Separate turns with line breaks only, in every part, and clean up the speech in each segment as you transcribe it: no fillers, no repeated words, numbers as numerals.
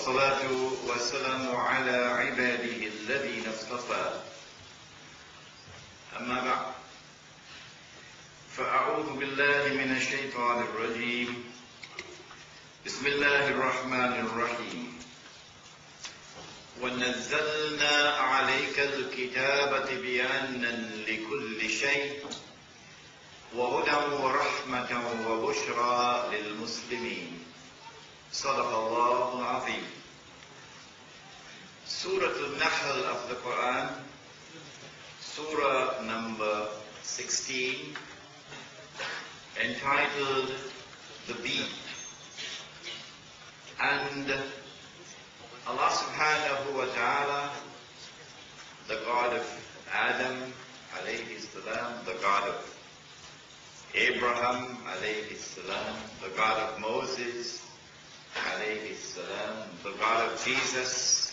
والصلاة والسلام على عباده الذين اصطفى أما بعد فأعوذ بالله من الشيطان الرجيم بسم الله الرحمن الرحيم ونزلنا عليك الكتاب تبيانا لكل شيء وهدى ورحمة وبشرى للمسلمين صدق الله العظيم. Surah Al-Nahl of the Quran, Surah number 16, entitled The Bee. And Allah subhanahu wa ta'ala, the God of Adam alayhi salam, the God of Abraham alayhi salam, the God of Moses alayhi salam, the God of Jesus,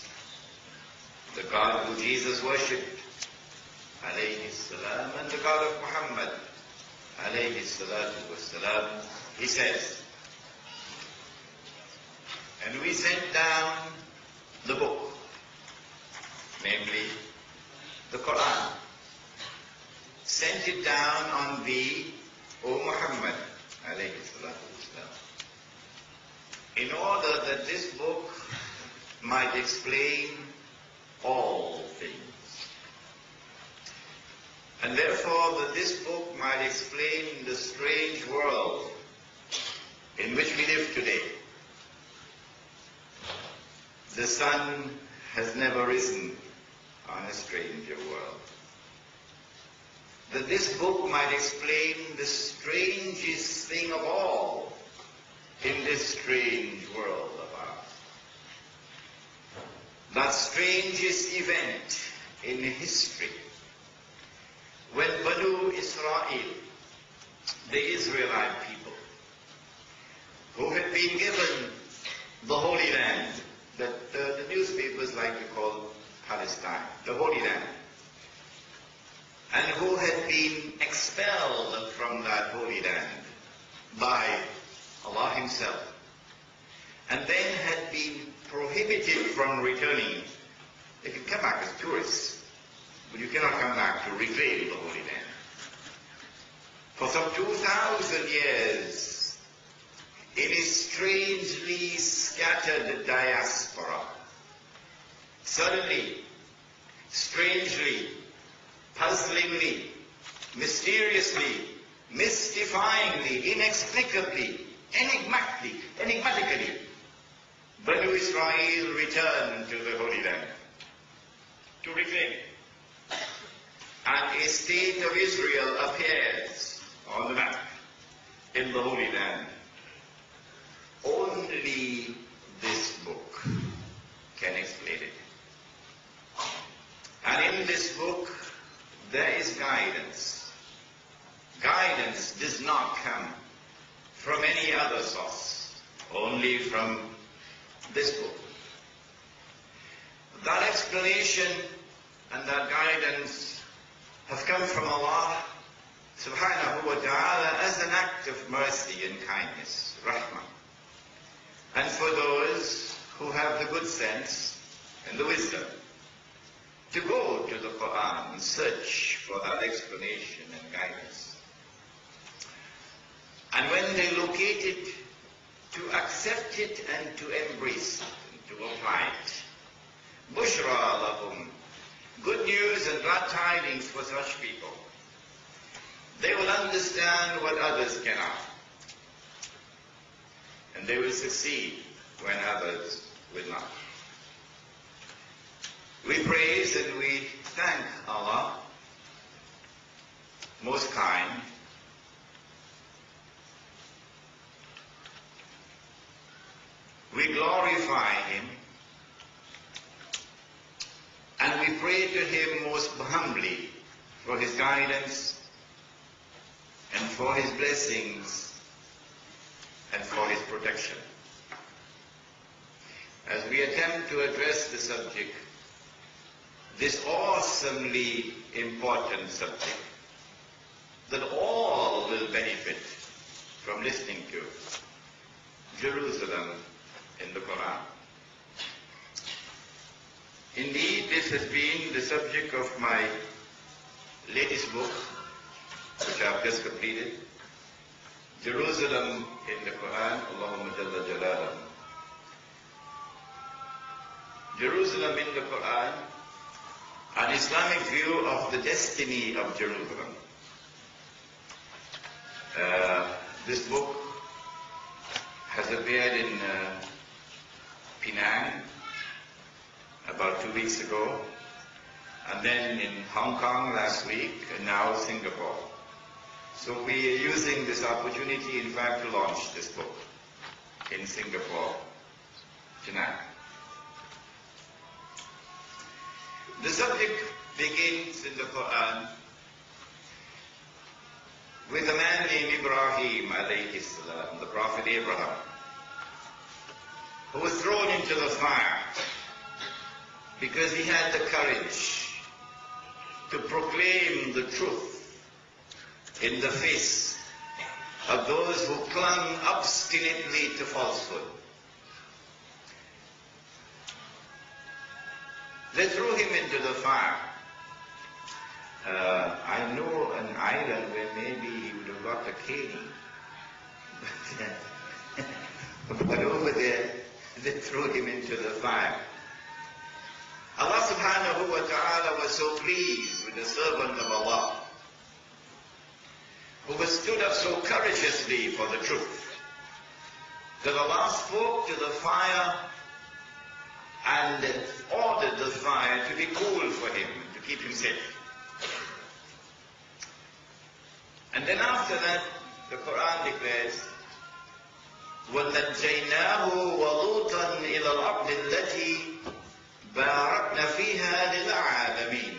the God who Jesus worshipped alayhi salam, and the God of Muhammad alayhi salatu wassalam, he says, and we sent down the book, namely the Quran, sent it down on thee, O Muhammad alayhi salatu wassalam, in order that this book might explain all things. And therefore that this book might explain the strange world in which we live today. The sun has never risen on a stranger world. That this book might explain the strangest thing of all in this strange world of ours. That strangest event in history, when Banu Israel, the Israelite people, who had been given the Holy Land, that the newspapers like to call Palestine, the Holy Land, and who had been expelled from that Holy Land by Allah Himself, and then had been prohibited from returning. They could come back as tourists, but you cannot come back to reclaim the Holy Land. For some 2,000 years, in a strangely scattered diaspora, suddenly, strangely, puzzlingly, mysteriously, mystifyingly, inexplicably, enigmatically, Banu Israel returned to the Holy Land to reclaim it. And a state of Israel appears on the map in the Holy Land. Only this book can explain it. And in this book, there is guidance. Guidance does not come from any other source, only from this book. That explanation and that guidance have come from Allah subhanahu wa ta'ala as an act of mercy and kindness, rahmah. And for those who have the good sense and the wisdom to go to the Quran and search for that explanation and guidance. And when they locate it, to accept it and to embrace it and to apply it. Bushra lahum, good news and glad tidings for such people. They will understand what others cannot. And they will succeed when others will not. We praise and we thank Allah, most kind, we glorify Him, and we pray to Him most humbly for His guidance and for His blessings and for His protection. As we attempt to address the subject, this awesomely important subject that all will benefit from listening to, Jerusalem in the Quran. Indeed, this has been the subject of my latest book, which I have just completed, Jerusalem in the Quran, Allahumma Jalla Jalaluhu. Jerusalem in the Quran, an Islamic view of the destiny of Jerusalem. This book has appeared in Penang about 2 weeks ago, and then in Hong Kong last week, and now Singapore. So we are using this opportunity, in fact, to launch this book in Singapore tonight. The subject begins in the Quran with a man named Ibrahim alayhi salam, the Prophet Abraham, who was thrown into the fire because he had the courage to proclaim the truth in the face of those who clung obstinately to falsehood. They threw him into the fire. I know an island where maybe he would have got a caning. But over there, they threw him into the fire. Allah subhanahu wa ta'ala was so pleased with the servant of Allah, who was stood up so courageously for the truth, that Allah spoke to the fire and ordered the fire to be cool for him, to keep him safe. And then after that, the Quran declares, وَنَجَّيْنَاهُ وَلُوطًا إِلَى الْأَرْضِ الَّتِي بَارَكْنَا فِيهَا لِلْعَالَمِينَ.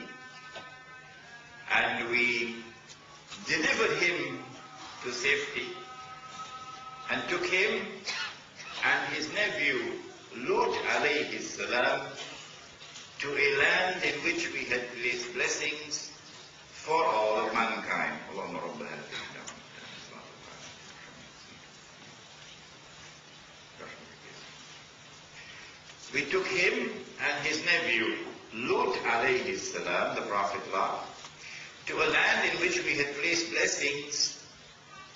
And we delivered him to safety and took him and his nephew Lut alayhi salam to a land in which we had placed blessings for all of mankind. We took him and his nephew Lut alayhi salam, the Prophet Allah, to a land in which we had placed blessings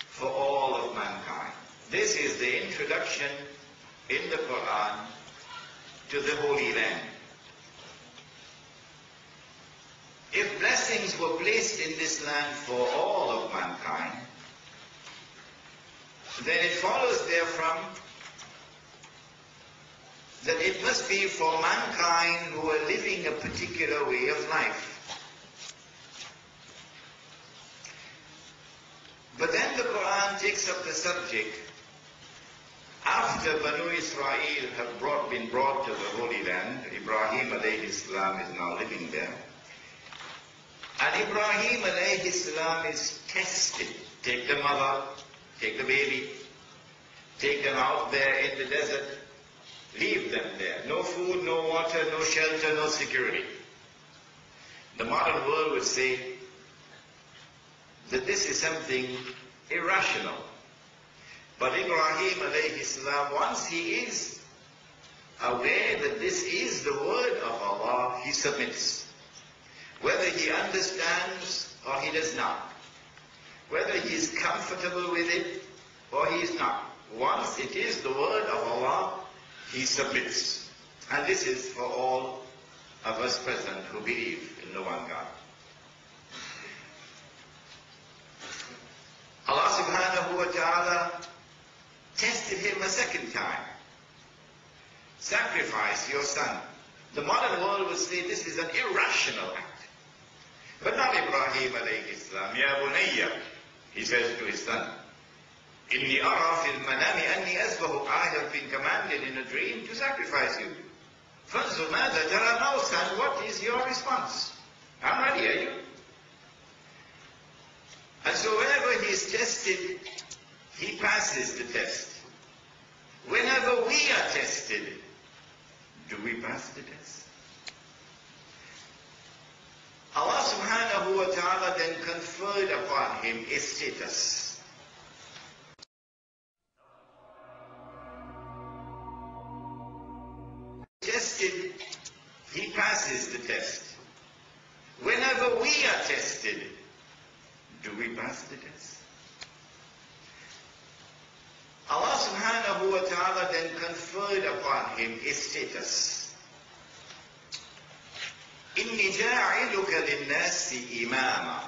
for all of mankind. This is the introduction in the Quran to the Holy Land. If blessings were placed in this land for all of mankind, then it follows therefrom that it must be for mankind who are living a particular way of life. But then the Quran takes up the subject after Banu Israel have been brought to the Holy Land. Ibrahim alayhi salam is now living there. And Ibrahim alayhi salam is tested. Take the mother, take the baby, take them out there in the desert, leave them there. No food, no water, no shelter, no security. The modern world would say that this is something irrational. But Ibrahim alayhi salam, once he is aware that this is the word of Allah, he submits. Whether he understands or he does not. Whether he is comfortable with it or he is not. Once it is the word of Allah, he submits. And this is for all of us present who believe in the one God. Allah subhanahu wa ta'ala tested him a second time. Sacrifice your son. The modern world would say this is an irrational act. But not Ibrahim alayhi salam. Ya bunayya, he says to his son, Inni ara fil manami anni asbahu. I have been commanded in a dream to sacrifice you. Fanzur madha tara. Now son, what is your response? I'm ready, are you? And so whenever he is tested, he passes the test. Whenever we are tested, do we pass the test? Allah subhanahu wa ta'ala then conferred upon him a status. Tested, he passed passes the test. Whenever we are tested, do we pass the test? Allah subhanahu wa ta'ala then conferred upon him a status. إِنِّي جَاعِلُكَ لِلنَّاسِ إِمَامًا.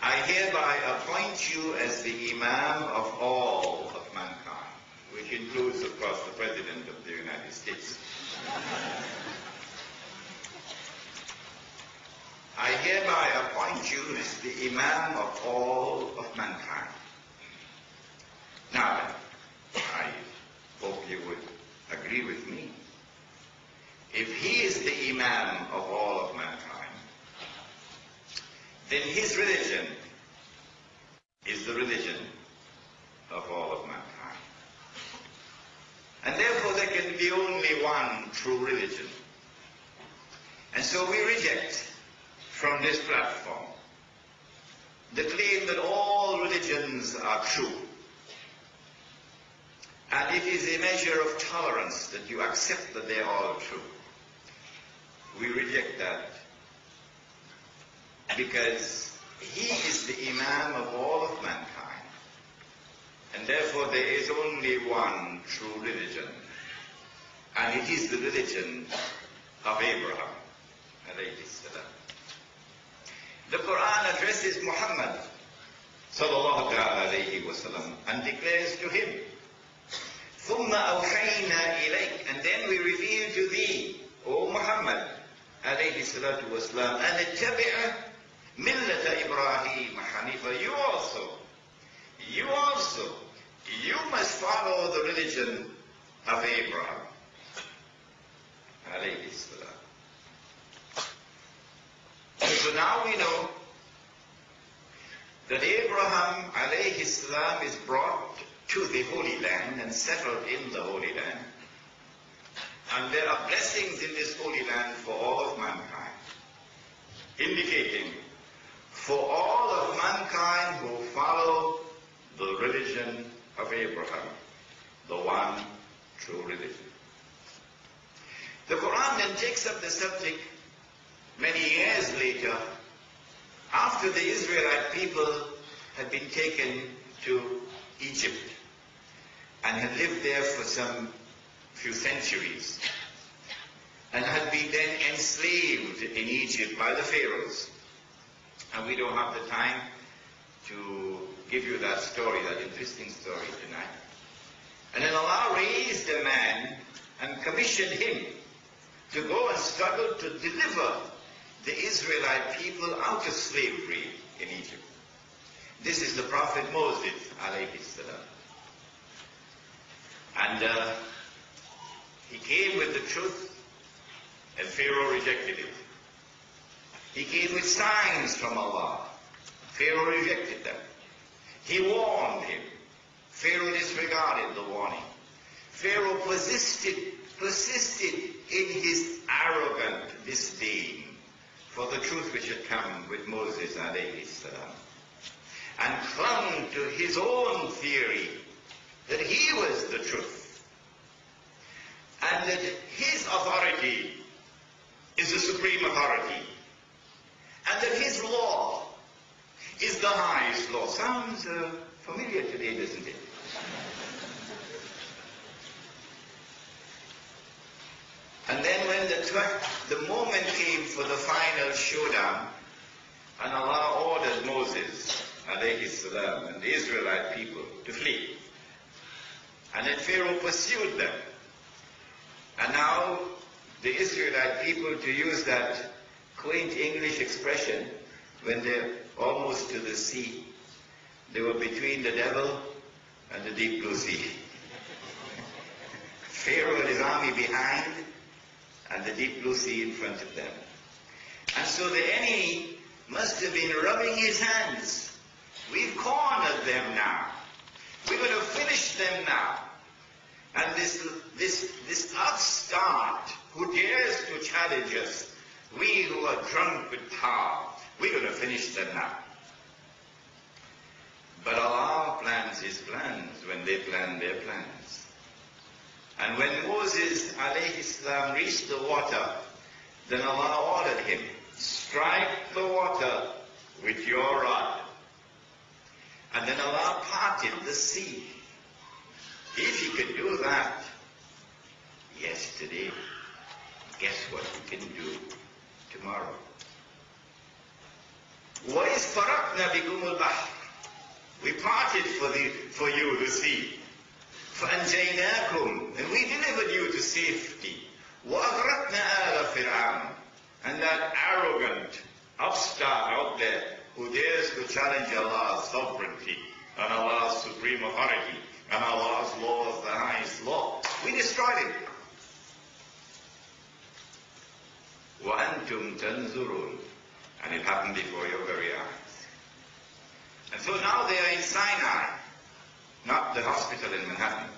I hereby appoint you as the Imam of all of mankind, which includes, of course, the President of the United States. I hereby appoint you as the Imam of all of mankind. Now, I hope you would agree with me. If he is the Imam of all of mankind, then his religion is the religion of all of mankind. And therefore there can be only one true religion. And so we reject from this platform the claim that all religions are true. And it is a measure of tolerance that you accept that they are all true. We reject that because he is the Imam of all of mankind. And therefore there is only one true religion. And it is the religion of Abraham, alayhi salam. The Quran addresses Muhammad, sallallahu alayhi wa sallam, and declares to him, ثُمَّ أَوْحَيْنَا إِلَيْكَ. And then we reveal to thee, O Muhammad, alayhi salatu wasalam, أَنِ اتَّبِعَ مِلَّةَ إِبْرَاهِيمَ حَنِيفًا. You must follow the religion of Abraham, alayhi salam. So now we know that Abraham, alayhi salam, is brought to the Holy Land and settled in the Holy Land. And there are blessings in this Holy Land for all of mankind, indicating for all of mankind who follow the religion of Abraham, the one true religion. The Quran then takes up the subject many years later, after the Israelite people had been taken to Egypt and had lived there for some few centuries and had been then enslaved in Egypt by the pharaohs. And we don't have the time to give you that story, that interesting story tonight. And then Allah raised a man and commissioned him to go and struggle to deliver the Israelite people out of slavery in Egypt. This is the Prophet Moses, alayhi salam. And he came with the truth, and Pharaoh rejected it. He came with signs from Allah. Pharaoh rejected them. He warned him. Pharaoh disregarded the warning. Pharaoh persisted in his arrogant disdain for the truth which had come with Moses, alayhi salam, and clung to his own theory that he was the truth, and that his authority is the supreme authority, and that his law is the highest law. Sounds familiar today, doesn't it? And then when the moment came for the final showdown, and Allah ordered Moses, alayhi salam, and the Israelite people to flee. And then Pharaoh pursued them. And now the Israelite people, to use that quaint English expression, when they're almost to the sea, they were between the devil and the deep blue sea. Pharaoh and his army behind, and the deep blue sea in front of them. And so the enemy must have been rubbing his hands. We've cornered them now. We're going to finish them now. And this upstart who dares to challenge us, we who are drunk with power, we're going to finish them now. But Allah plans his plans when they plan their plans. And when Moses, alayhi salam, reached the water Then Allah ordered him, strike the water with your rod. And then Allah parted the sea. If he could do that yesterday, guess what he can do tomorrow? وَإِذْ فَرَقْنَا بِكُمُ الْبَحْرِ We parted for you the sea. فَأَنْجَيْنَاكُمْ And we delivered you to safety. وَأَغْرَقْنَا آلَ فِرْعَوْنَ And that arrogant upstart out there who dares to challenge Allah's sovereignty and Allah's supreme authority and Allah's law is the highest law, we destroyed him. وَأَنْتُمْ تَنْظُرُونَ And it happened before your very eyes. And so now they are in Sinai, not the hospital in Manhattan.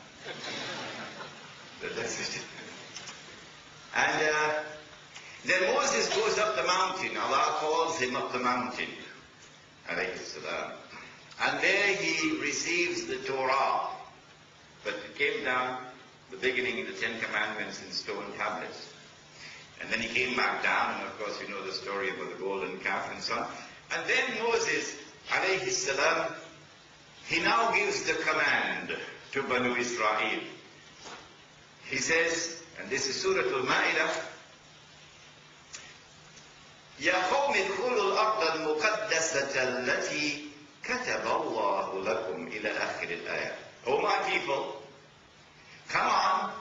That's it. And then Moses goes up the mountain. Allah calls him up the mountain, alayhi salam. And there he receives the Torah. But it came down, the beginning of the Ten Commandments in stone tablets. And then he came back down, and of course you know the story about the golden calf and so on. And then Moses, alayhi salam, he now gives the command to Banu Israel. He says, and this is Surah Al-Ma'idah, يَا قَوْمِ ادْخُلُوا الْأَرْضَ الْمُقَدَّسَةَ الَّتِي كَتَبَ اللَّهُ لَكُمْ إِلَى آخِرِ الْآيَةِ O my people, come on,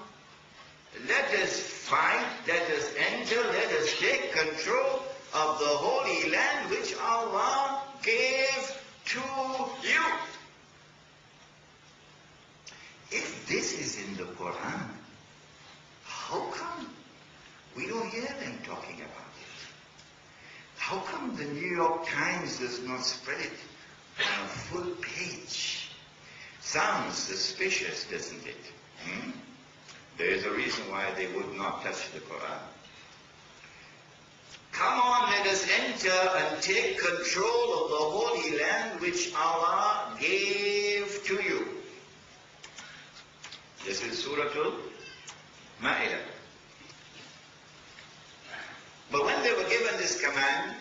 let us fight, let us enter, let us take control of the Holy Land which Allah gave to you. If this is in the Quran, how come we don't hear them talking about it? How come the New York Times does not spread it on a full page? Sounds suspicious, doesn't it? There is a reason why they would not touch the Quran. Come on, let us enter and take control of the Holy Land which Allah gave to you. This is Surah Al-Ma'idah. But when they were given this command,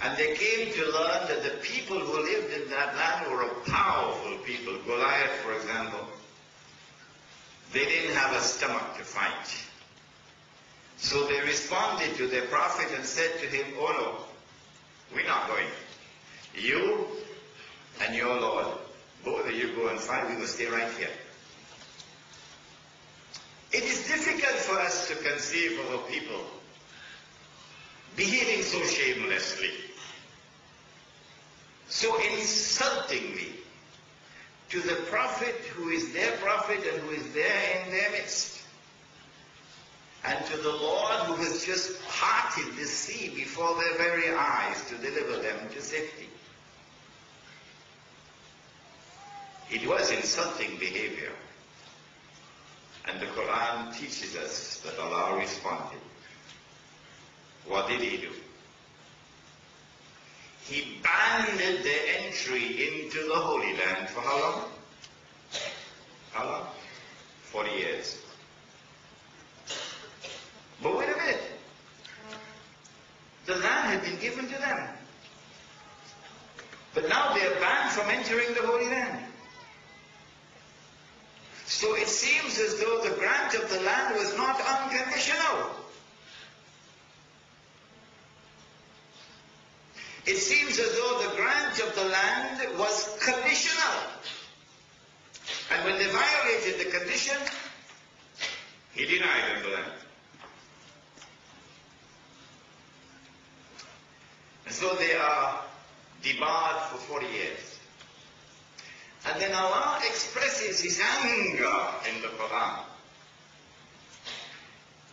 and they came to learn that the people who lived in that land were a powerful people, Goliath, for example, they didn't have a stomach to fight. So they responded to their prophet and said to him, oh no, we're not going. You and your Lord, both of you go and fight, we will stay right here. It is difficult for us to conceive of a people behaving so shamelessly, so insultingly to the prophet who is their prophet and who is there in their midst, and to the Lord who has just parted the sea before their very eyes to deliver them to safety. It was insulting behavior. And the Quran teaches us that Allah responded. What did he do? He banned their entry into the Holy Land for how long? How long? 40 years. But wait a minute. The land had been given to them. But now they are banned from entering the Holy Land. So it seems as though the grant of the land was not unconditional. It seems as though the grant of the land was conditional. And when they violated the condition, he denied them the land. And so they are debarred for 40 years. And then Allah expresses His anger in the Quran.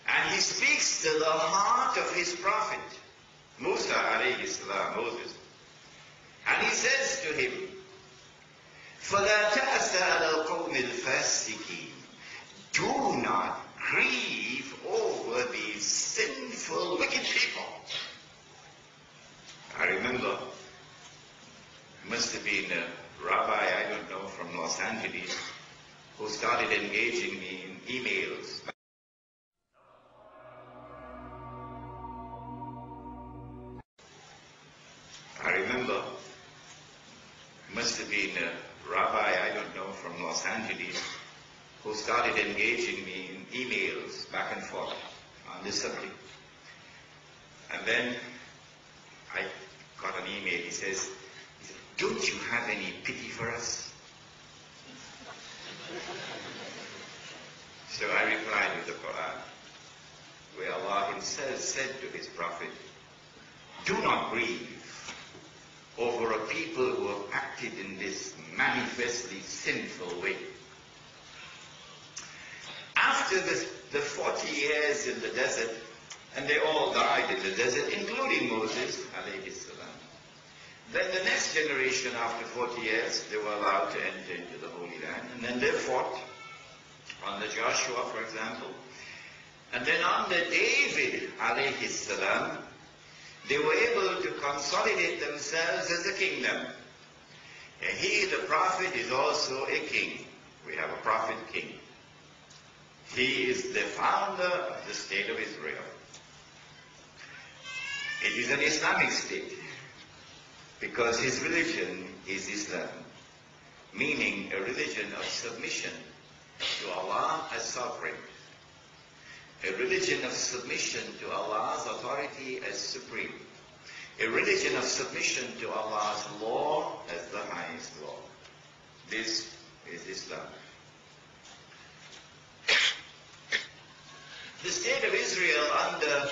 And He speaks to the heart of His prophet, Musa alayhi salam, Moses. And He says to him, فَلَا تَأْسَ عَلَى الْقَوْمِ الْفَاسِقِينَ Do not grieve over these sinful, wicked people. I remember, must have been a rabbi, I don't know, from Los Angeles, who started engaging me in emails. must have been a rabbi, I don't know, from Los Angeles, who started engaging me in emails back and forth on this subject. And then I got an email. He said, "Don't you have any pity for us?" So I replied with the Quran, where Allah Himself said to His Prophet, "Do not grieve over a people who have acted in this manifestly sinful way." After the 40 years in the desert, and they all died in the desert, including Moses, alayhi salam. Then the next generation, after 40 years, they were allowed to enter into the Holy Land. And then they fought under Joshua, for example. And then under David, alayhi salam, they were able to consolidate themselves as a kingdom. And he, the prophet, is also a king. We have a prophet king. He is the founder of the state of Israel. It is an Islamic state because his religion is Islam, meaning a religion of submission to Allah as sovereign, a religion of submission to Allah's authority as supreme, a religion of submission to Allah's law as the highest law. This is Islam. The state of Israel under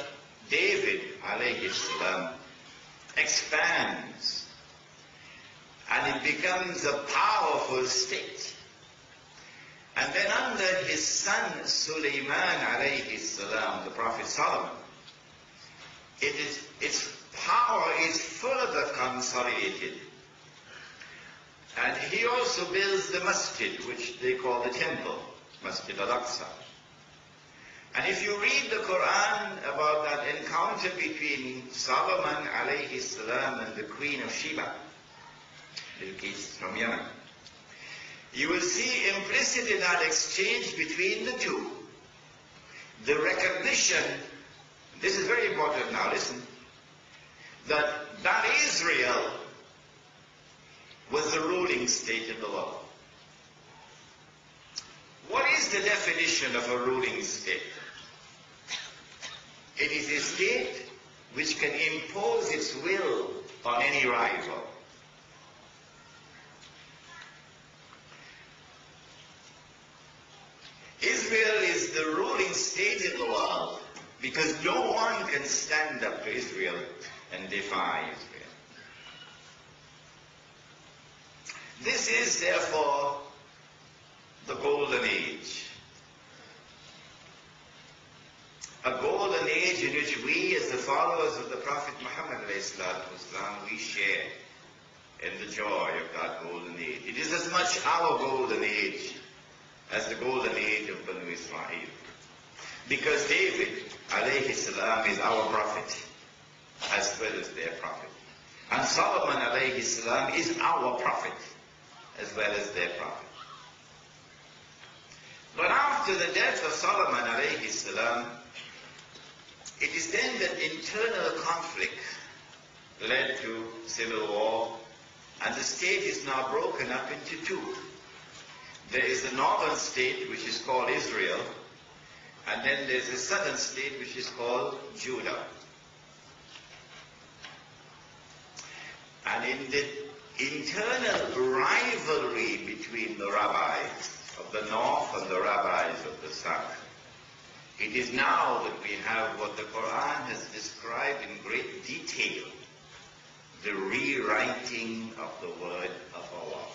David, alayhi salam, expands and it becomes a powerful state. And then under his son Sulaiman, alayhi salam, the Prophet Solomon, its power is further consolidated. And he also builds the masjid, which they call the temple, Masjid al-Aqsa. And if you read the Quran about that encounter between Solomon alayhi salam and the Queen of Sheba, Bilqis from Yemen, you will see implicit in that exchange between the two, the recognition, this is very important now, listen, that Israel was the ruling state in the world. What is the definition of a ruling state? It is a state which can impose its will on any rival. Israel is the ruling state in the world because no one can stand up to Israel and defy Israel. This is therefore the golden age. A golden age in which we, as the followers of the Prophet Muhammad ﷺ, we share in the joy of that golden age. It is as much our golden age as the golden age of Banu Israel. Because David, alayhi salam, is our prophet, as well as their prophet. And Solomon, alayhi salam, is our prophet, as well as their prophet. But after the death of Solomon, alayhi salam, it is then that internal conflict led to civil war, and the state is now broken up into two. There is the northern state, which is called Israel, and then there's the southern state, which is called Judah. And in the internal rivalry between the rabbis of the north and the rabbis of the south, it is now that we have what the Quran has described in great detail, the rewriting of the word of Allah.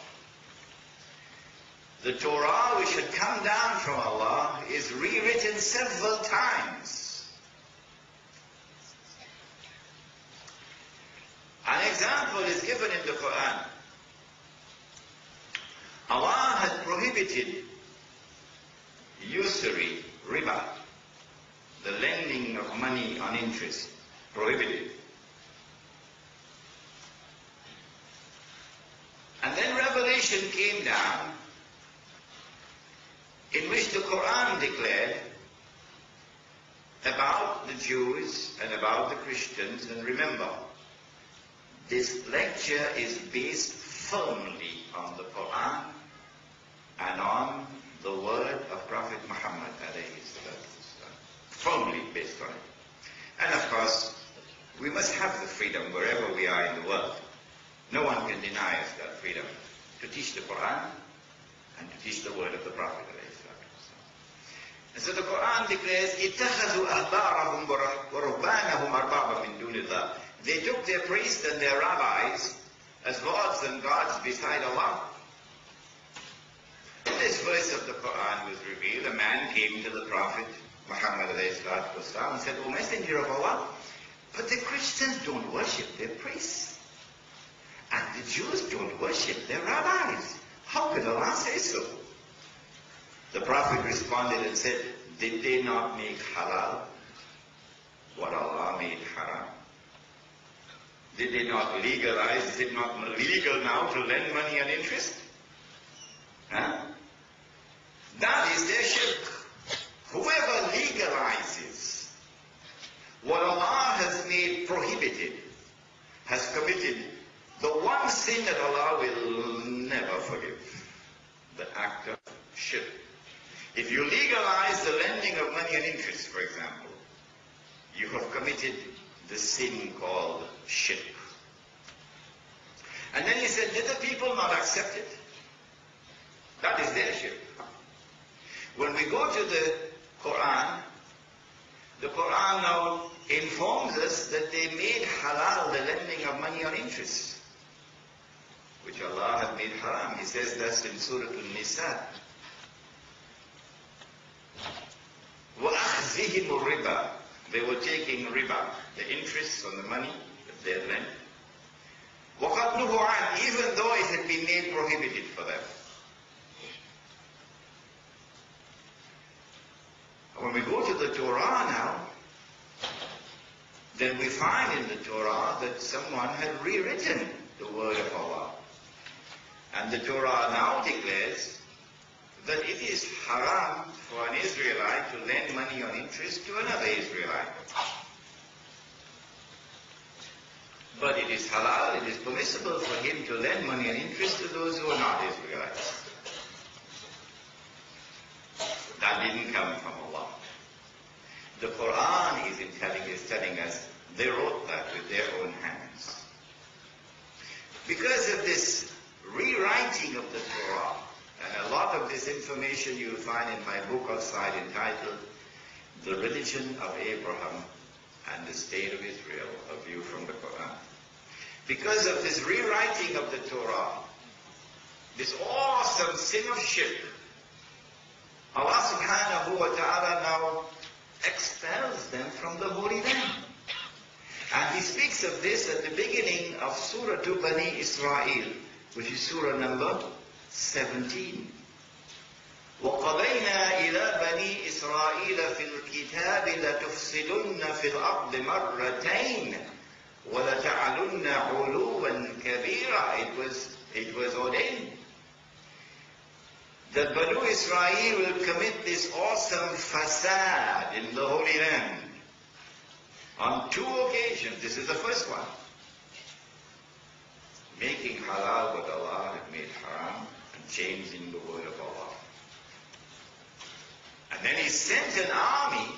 The Torah, which had come down from Allah, is rewritten several times. An example is given in the Quran. Allah had prohibited usury, riba, the lending of money on interest, prohibited. And then revelation came down in which the Quran declared about the Jews and about the Christians. And remember, this lecture is based firmly us have the freedom wherever we are in the world. No one can deny us that freedom to teach the Quran and to teach the word of the Prophet. And so the Quran declares, اتَّخَذُوا أَحْبَارَهُمْ وَرُهْبَانَهُمْ أَرْبَابًا مِنْ دُونِ اللَّهِ. They took their priests and their rabbis as lords and gods beside Allah. When this verse of the Quran was revealed, a man came to the Prophet Muhammad ﷺ and said, O Messenger of Allah, but the Christians don't worship their priests. And the Jews don't worship their rabbis. How could Allah say so? The Prophet responded and said, did they not make halal what Allah made haram? Did they not legalize? Is it not legal now to lend money and interest? Huh? That is their shirk. Whoever legalizes what Allah has made prohibited has committed the one sin that Allah will never forgive, the act of shirk. If you legalize the lending of money and interest, for example, you have committed the sin called shirk. And then he said, did the people not accept it? That is their shirk. When we go to the Quran now informs us that they made halal the lending of money on interest, which Allah had made haram. He says that's in Surah An-Nisa. وَأَخْذِهِمُ الرِّبَى. They were taking riba, the interest on the money that they had lent. وَقَدْ نُهُوا عَنْهُ, even though it had been made prohibited for them. When we go to the Torah now, then we find in the Torah that someone had rewritten the word of Allah. And the Torah now declares that it is haram for an Israelite to lend money on interest to another Israelite. But it is halal, it is permissible for him to lend money on interest to those who are not Israelites. That didn't come from Allah. The Quran is telling us they wrote that with their own hands. Because of this rewriting of the Torah, and a lot of this information you will find in my book outside entitled The Religion of Abraham and the State of Israel, a view from the Quran. Because of this rewriting of the Torah, this awesome sin of shirk, Allah subhanahu wa ta'ala now expels them from the Holy Land. And he speaks of this at the beginning of Surah to Bani Israel, which is Surah number 17. وَقَضَيْنَا إِلَى بَنِي إِسْرَائِيلَ فِي الْكِتَابِ لَتُفْسِدُنَّ فِي الْأَرْضِ مَرَّتَيْنِ وَلَتَعْلُنَّ عُلُوًّا كَبِيرًا. It was ordained that Banu Israel will commit this awesome fasad in the Holy Land on 2 occasions. This is the first one. Making halal what Allah had made haram and changing the word of Allah. And then he sent an army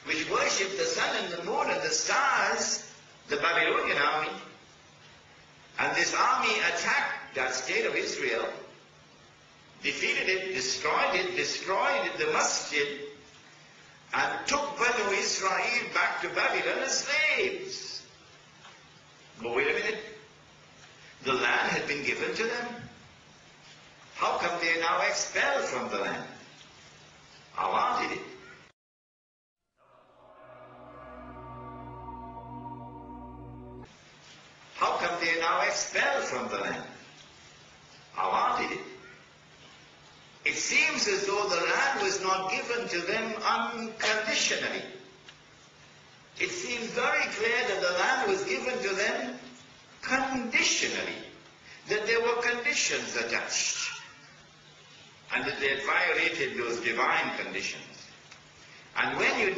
which worshipped the sun and the moon and the stars, the Babylonian army. And this army attacked that state of Israel, defeated it, destroyed the masjid, and took Banu Israel back to Babylon as slaves. But wait a minute, the land had been given to them. How come they are now expelled from the land? Allah did it. How come they are now expelled from the land? Allah did it. It seems as though the land was not given to them unconditionally. It seems very clear that the land was given to them conditionally, that there were conditions attached, and that they had violated those divine conditions. And when you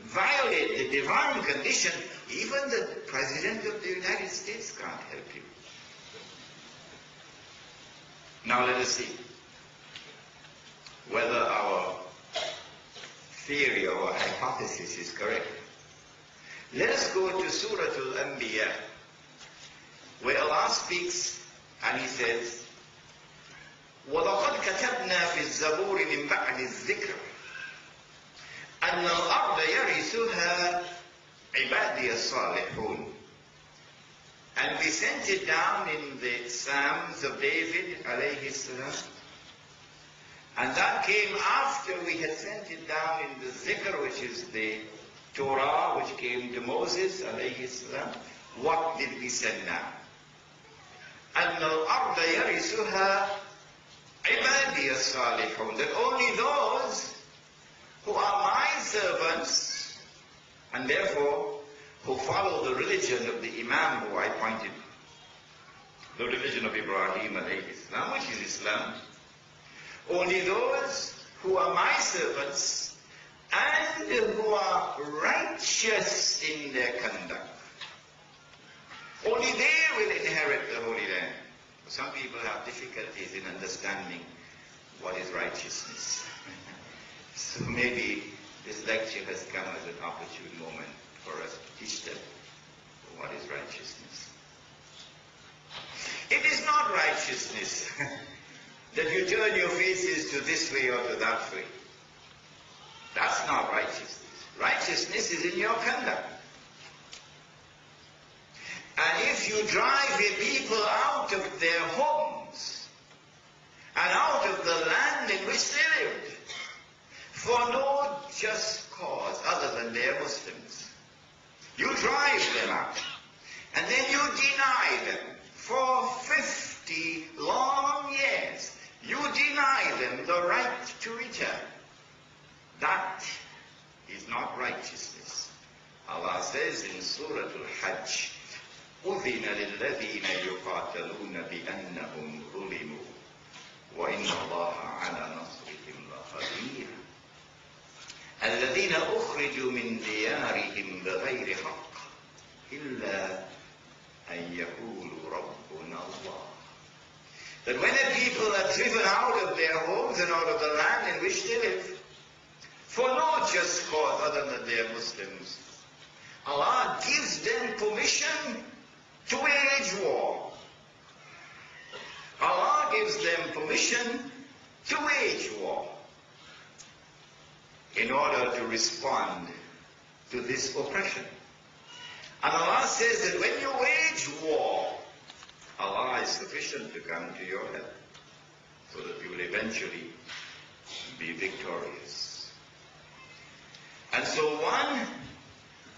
violate the divine condition, even the President of the United States can't help you. Now let us see whether our theory or hypothesis is correct. Let us go to Surah Al-Anbiya, where Allah speaks and He says, وَلَقَدْ كَتَبْنَا فِي الزَّبُورِ مِنْ بَعْدِ الذِّكْرِ أَنَّ الْأَرْضَ يَرِثُهَا عِبَادِيَ الصَّالِحُونَ. And we sent it down in the Psalms of David, alayhi salam. And that came after we had sent it down in the Zikr, which is the Torah, which came to Moses, alayhi salam. What did we send down? أَنَّ الْأَرْضَ يَرِثُهَا عِبَادِيَ الصَّالِحُونَ. That only those who are my servants, and therefore who follow the religion of the Imam who I pointed, the religion of Ibrahim alayhi salam, which is Islam, only those who are my servants and who are righteous in their conduct, only they will inherit the Holy Land. Some people have difficulties in understanding what is righteousness. So maybe this lecture has come as an opportune moment for us to teach them what is righteousness. It is not righteousness that you turn your faces to this way or to that way. That's not righteousness. Righteousness is in your conduct. And if you drive a people out of their homes and out of the land in which they lived for no just cause other than they are Muslims, you drive them out and then you deny them for 50 long years. You deny them the right to return. That is not righteousness. Allah says in Surah Al-Hajj, أُذِنَ لِلَّذِينَ يُقَاتَلُونَ بِأَنَّهُمْ ظُلِمُوا وَإِنَّ اللَّهَ عَلَى نَصْرِهِمْ لَقَدِيرٌ الَّذِينَ أُخْرِجُوا مِنْ دِيَارِهِمْ بِغَيْرِ حَقٍّ إِلَّا أَنْ يَقُولُوا رَبُّنَا اللَّهُ. That when a people are driven out of their homes and out of the land in which they live, for no just cause other than they are Muslims, Allah gives them permission to wage war. Allah gives them permission to wage war in order to respond to this oppression. And Allah says that when you wage war, Allah is sufficient to come to your help so that you will eventually be victorious. And so one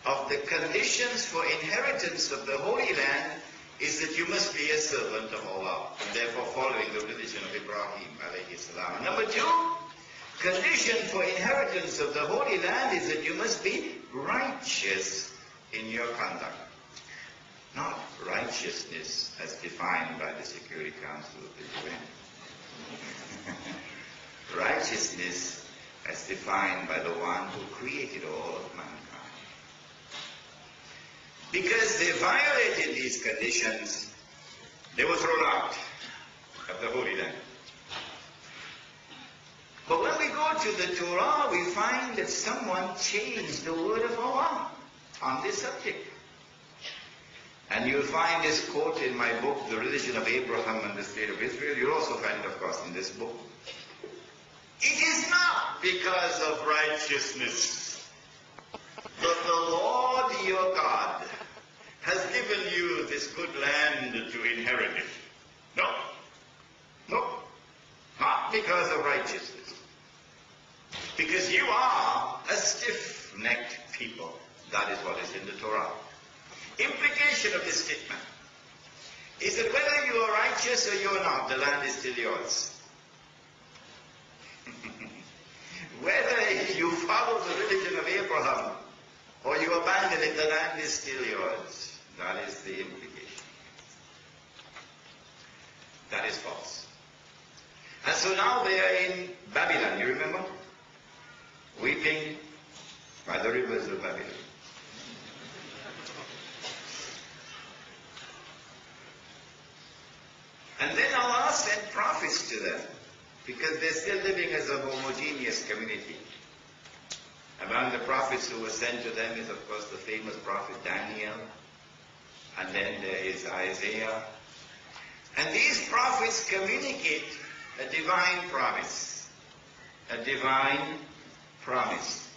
of the conditions for inheritance of the Holy Land is that you must be a servant of Allah and therefore following the religion of Ibrahim alayhi salam. And number two, condition for inheritance of the Holy Land is that you must be righteous in your conduct. Not righteousness as defined by the Security Council of the UN. Righteousness as defined by the one who created all of mankind. Because they violated these conditions, they were thrown out of the Holy Land. But when we go to the Torah, we find that someone changed the word of Allah on this subject. And you'll find this quote in my book, The Religion of Abraham and the State of Israel. You'll also find it, of course, in this book. It is not because of righteousness that the Lord your God has given you this good land to inherit it. No. No. Not because of righteousness. Because you are a stiff-necked people. That is what is in the Torah. Implication of this statement is that whether you are righteous or you are not, the land is still yours. Whether you follow the religion of Abraham or you abandon it, the land is still yours. That is the implication. That is false. And so now they are in Babylon, you remember? Weeping by the rivers of Babylon. And then Allah sent prophets to them, because they're still living as a homogeneous community. Among the prophets who were sent to them is, of course, the famous prophet Daniel. And then there is Isaiah. And these prophets communicate a divine promise. A divine promise.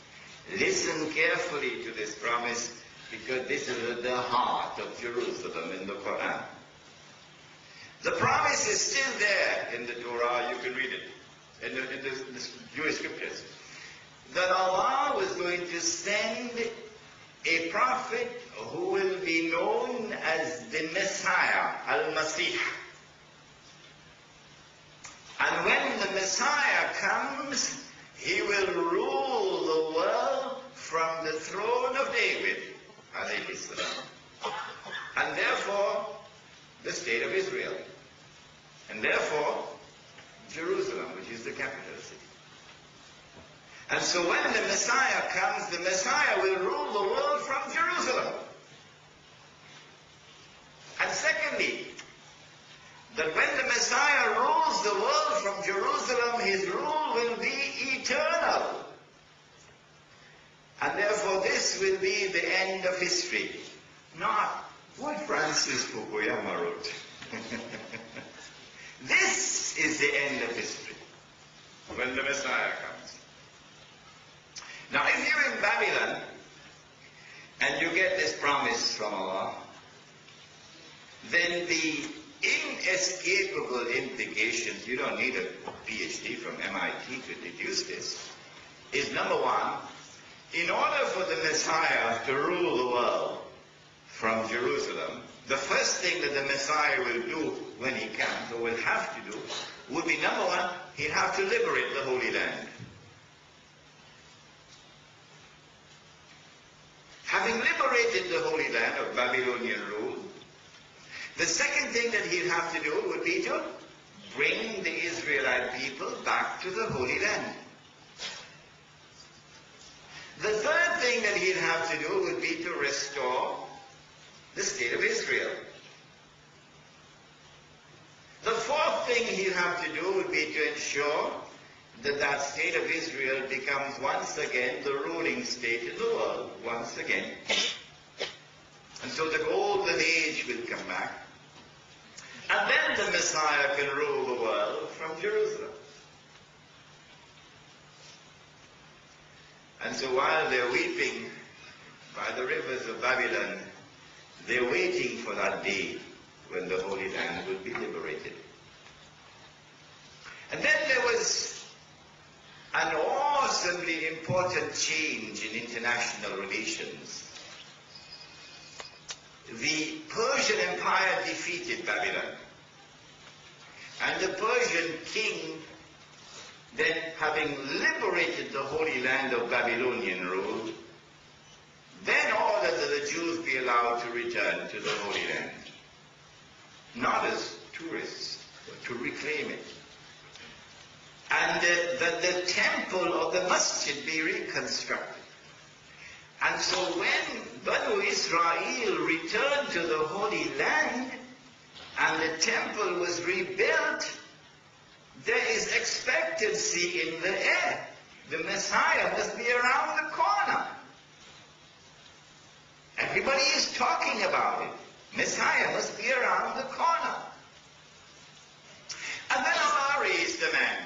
Listen carefully to this promise, because this is at the heart of Jerusalem in the Quran. The promise is still there in the Torah. You can read it in the Jewish scriptures, that Allah was going to send a prophet who will be known as the Messiah, Al-Masih. And when the Messiah comes, he will rule the world from the throne of David, alayhi salam. And therefore, the state of Israel. And therefore, Jerusalem, which is the capital city. And so when the Messiah comes, the Messiah will rule the world from Jerusalem. And secondly, that when the Messiah rules the world from Jerusalem, his rule will be eternal. And therefore this will be the end of history. Not what Francis Fukuyama wrote. This is the end of history, when the Messiah comes. Now if you're in Babylon, and you get this promise from Allah, then the inescapable implications, you don't need a PhD from MIT to deduce this, is number one, in order for the Messiah to rule the world from Jerusalem, the first thing that the Messiah will do when he comes, or will have to do, would be number one, he'll have to liberate the Holy Land. Having liberated the Holy Land of Babylonian rule, the second thing that he'd have to do would be to bring the Israelite people back to the Holy Land. The third thing that he'd have to do would be to restore the state of Israel. The fourth thing he'd have to do would be to ensure that that state of Israel becomes once again the ruling state in the world, once again. And so the golden age will come back. And then the Messiah can rule the world from Jerusalem. And so while they're weeping by the rivers of Babylon, they're waiting for that day when the Holy Land will be liberated. And then there was an awesomely important change in international relations. The Persian Empire defeated Babylon. And the Persian king, then having liberated the Holy Land of Babylonian rule, then ordered that the Jews be allowed to return to the Holy Land. Not as tourists, but to reclaim it. And that the temple of the masjid be reconstructed. And so when Banu Israel returned to the Holy Land and the temple was rebuilt, there is expectancy in the air. The Messiah must be around the corner. Everybody is talking about it. Messiah must be around the corner. And then Allah raised a man.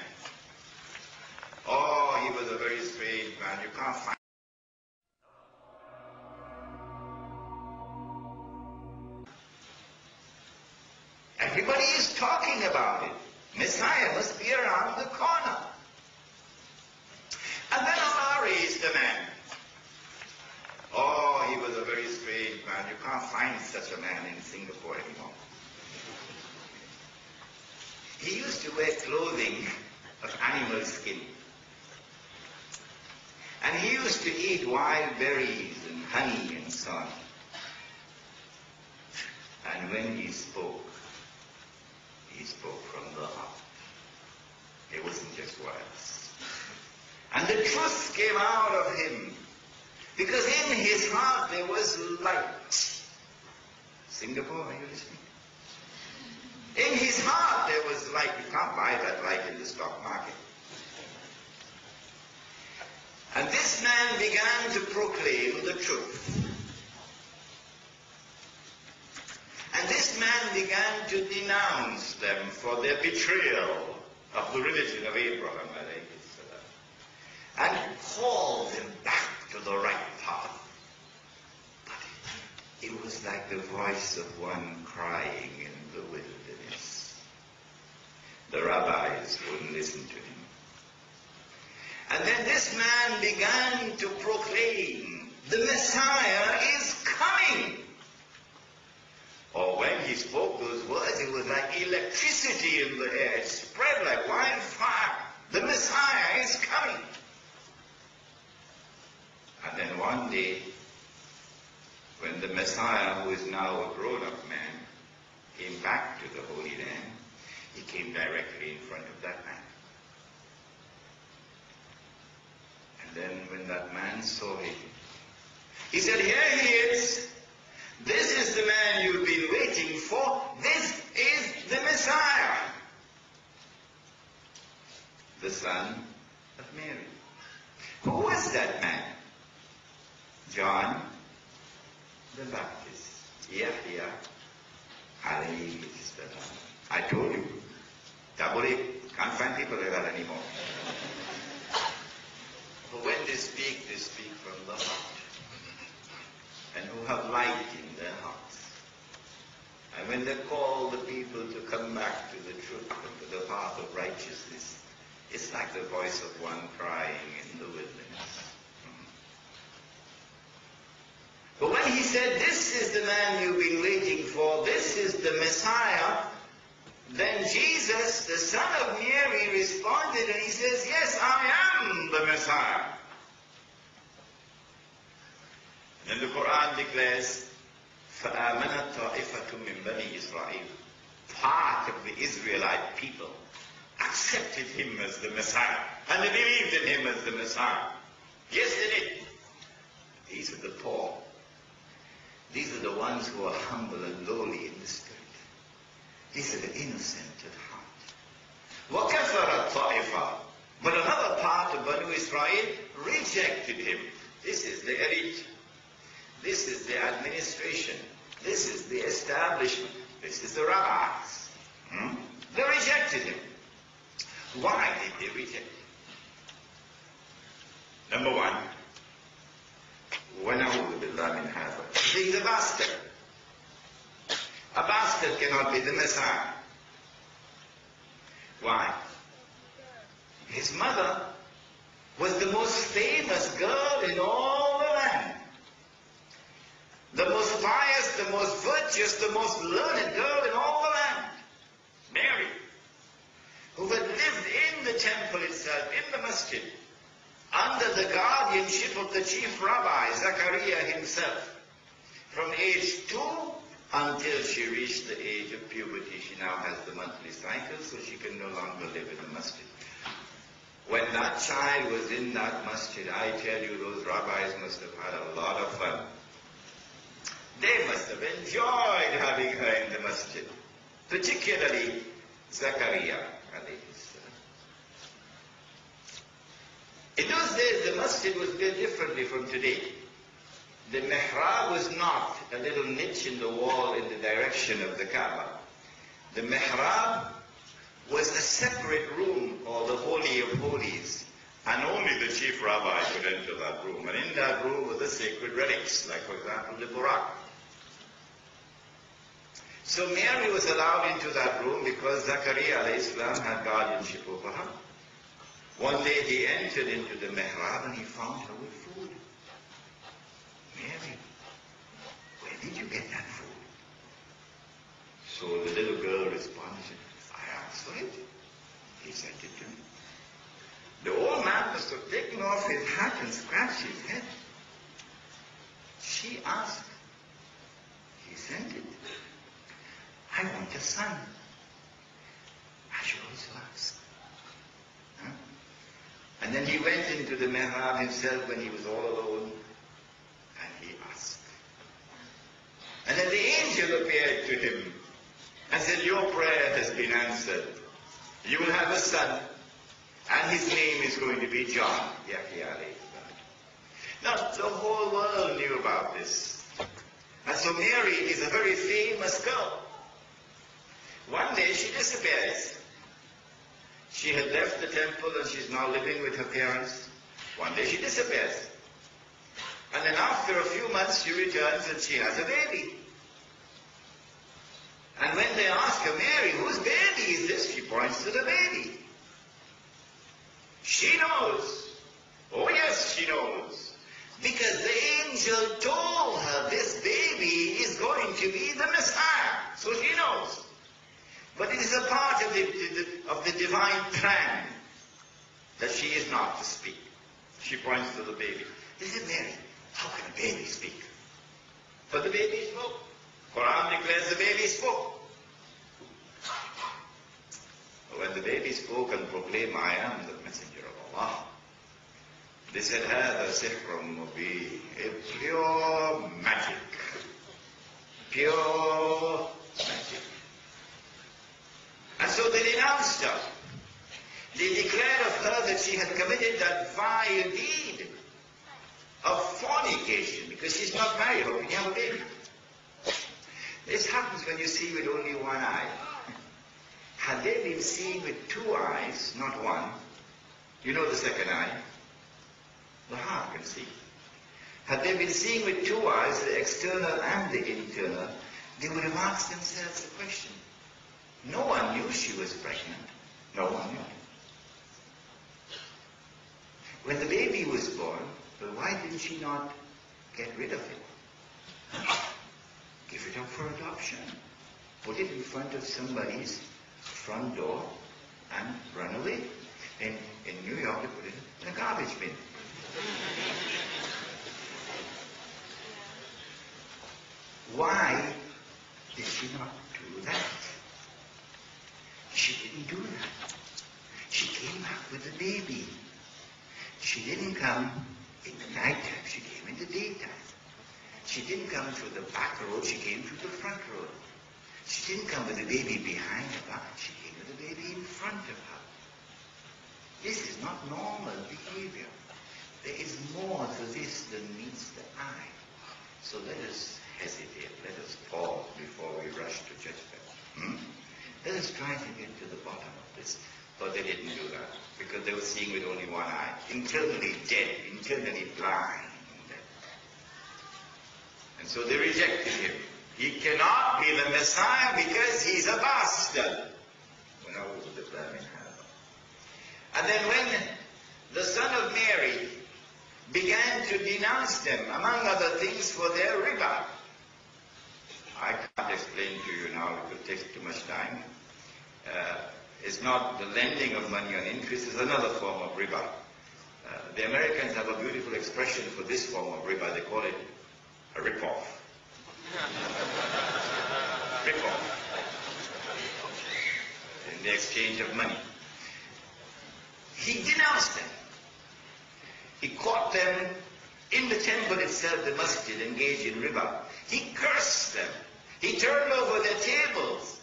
Oh, he was a very strange man. You can't find. Everybody is talking about it. Messiah must be around the corner. And then Allah raised a man. Oh, he was a very strange man. You can't find such a man in Singapore anymore. He used to wear clothing of animal skin. And he used to eat wild berries and honey and so on. And when he spoke from the heart. It wasn't just words. And the truth came out of him. Because in his heart there was light. Singapore, are you listening? In his heart there was light. You can't buy that light in the stock market. And this man began to proclaim the truth. And this man began to denounce them for their betrayal of the religion of Abraham, and called them back to the right path. But it was like the voice of one crying in the wilderness. The rabbis wouldn't listen to him. And then this man began to proclaim, the Messiah is coming. Or when he spoke those words, it was like electricity in the air. It spread like wildfire. The Messiah is coming. And then one day, when the Messiah, who is now a grown-up man, came back to the Holy Land, he came directly in front of that man. And then when that man saw him, he said, "Here he is. This is the man you've been waiting for. This is the Messiah." The son of Mary. Who was that man? John the Baptist. Yahya alayhi salam. I told you. Taburi. Can't find people like that anymore. But when they speak from the heart. And who have light in their hearts. And when they call the people to come back to the truth and to the path of righteousness, it's like the voice of one crying in the wilderness. But when he said, "This is the man you've been waiting for, this is the Messiah," then Jesus, the son of Mary, responded and he says, "Yes, I am the Messiah." And the Quran declares, فَآمَنَتْ طَائِفَةٌ مِّن بَنِي إِسْرَائِيلَ. Part of the Israelite people accepted him as the Messiah. And they believed in him as the Messiah. Yes, they did. These are the poor. These are the ones who are humble and lowly in the spirit. These are the innocent at heart. وَكَفَرَتْ طَائِفَةٌ. But another part of Banu Israel rejected him. This is the elite. This is the administration. This is the establishment. This is the rabbis. They rejected him. Why did they reject him? Number one, وَنَعُوذُ بِاللَّهِ مِنْ هَذَا. He's a bastard. A bastard cannot be the Messiah. Why? His mother was the most famous girl in all the land. The most pious, the most virtuous, the most learned girl in all the land. Mary, who had lived in the temple itself, in the masjid, under the guardianship of the chief rabbi, Zachariah himself, from age 2 until she reached the age of puberty. She now has the monthly cycle, so she can no longer live in the masjid. When that child was in that masjid, I tell you, those rabbis must have had a lot of fun. They must have enjoyed having her in the masjid, particularly Zachariah. In those days, the masjid was built differently from today. The mihrab was not a little niche in the wall in the direction of the Kaaba. The mihrab was a separate room called the Holy of Holies, and only the chief rabbi could enter that room. And in that room were the sacred relics, like for example the Burak. So Mary was allowed into that room because Zachariah alayhi salam had guardianship over her. One day he entered into the mihrab and he found her with food. Mary, where did you get that food? So the little girl responded, I asked for it. He sent it to me. The old man must have taken off his hat and scratched his head. She asked. He sent it. I want a son. I should also ask. Huh? And then he went into the mihrab himself when he was all alone, and he asked. And then the angel appeared to him and said, your prayer has been answered. You will have a son, and his name is going to be John. Yahya alayhi salam. Not the whole world knew about this. And so Mary is a very famous girl. One day she disappears. She had left the temple and she's now living with her parents. One day she disappears. And then after a few months she returns and she has a baby. And when they ask her, Mary, whose baby is this? She points to the baby. She knows. Oh yes, she knows. Because the angel told her this baby is going to be the Messiah. So she knows. But it is a part of the divine plan that she is not to speak. She points to the baby. They said, Mary, how can a baby speak? But the baby spoke. Quran declares the baby spoke. When the baby spoke and proclaimed, I am the messenger of Allah, they said, هذا سحر مبين. A pure magic. Pure magic. And so they denounced her. They declared of her that she had committed that vile deed of fornication because she's not married. How can you have a baby? This happens when you see with only one eye. Had they been seeing with two eyes, not one, you know the second eye, the heart can see. Had they been seeing with two eyes, the external and the internal, they would have asked themselves the question. No one knew she was pregnant. No one knew. When the baby was born, well, why didn't she not get rid of it? Give it up for adoption. Put it in front of somebody's front door and run away. In New York, they put it in a garbage bin. Why did she not do that? She didn't do that. She came back with the baby. She didn't come in the night time. She came in the daytime. She didn't come through the back road. She came through the front road. She didn't come with the baby behind her. She came with the baby in front of her. This is not normal behavior. There is more to this than meets the eye. So let us hesitate. Let us pause before we rush to judgment. Let us try to get to the bottom of this. But they didn't do that because they were seeing with only one eye. Internally dead, internally blind. And so they rejected him. He cannot be the Messiah because he's a bastard. And then when the son of Mary began to denounce them, among other things, for their riba. I can't explain to you now, it would take too much time. It's not the lending of money on interest, it's another form of riba. The Americans have a beautiful expression for this form of riba. They call it a rip-off. Rip-off. In the exchange of money. He denounced them. He caught them in the temple itself, the masjid, engaged in riba. He cursed them. He turned over their tables.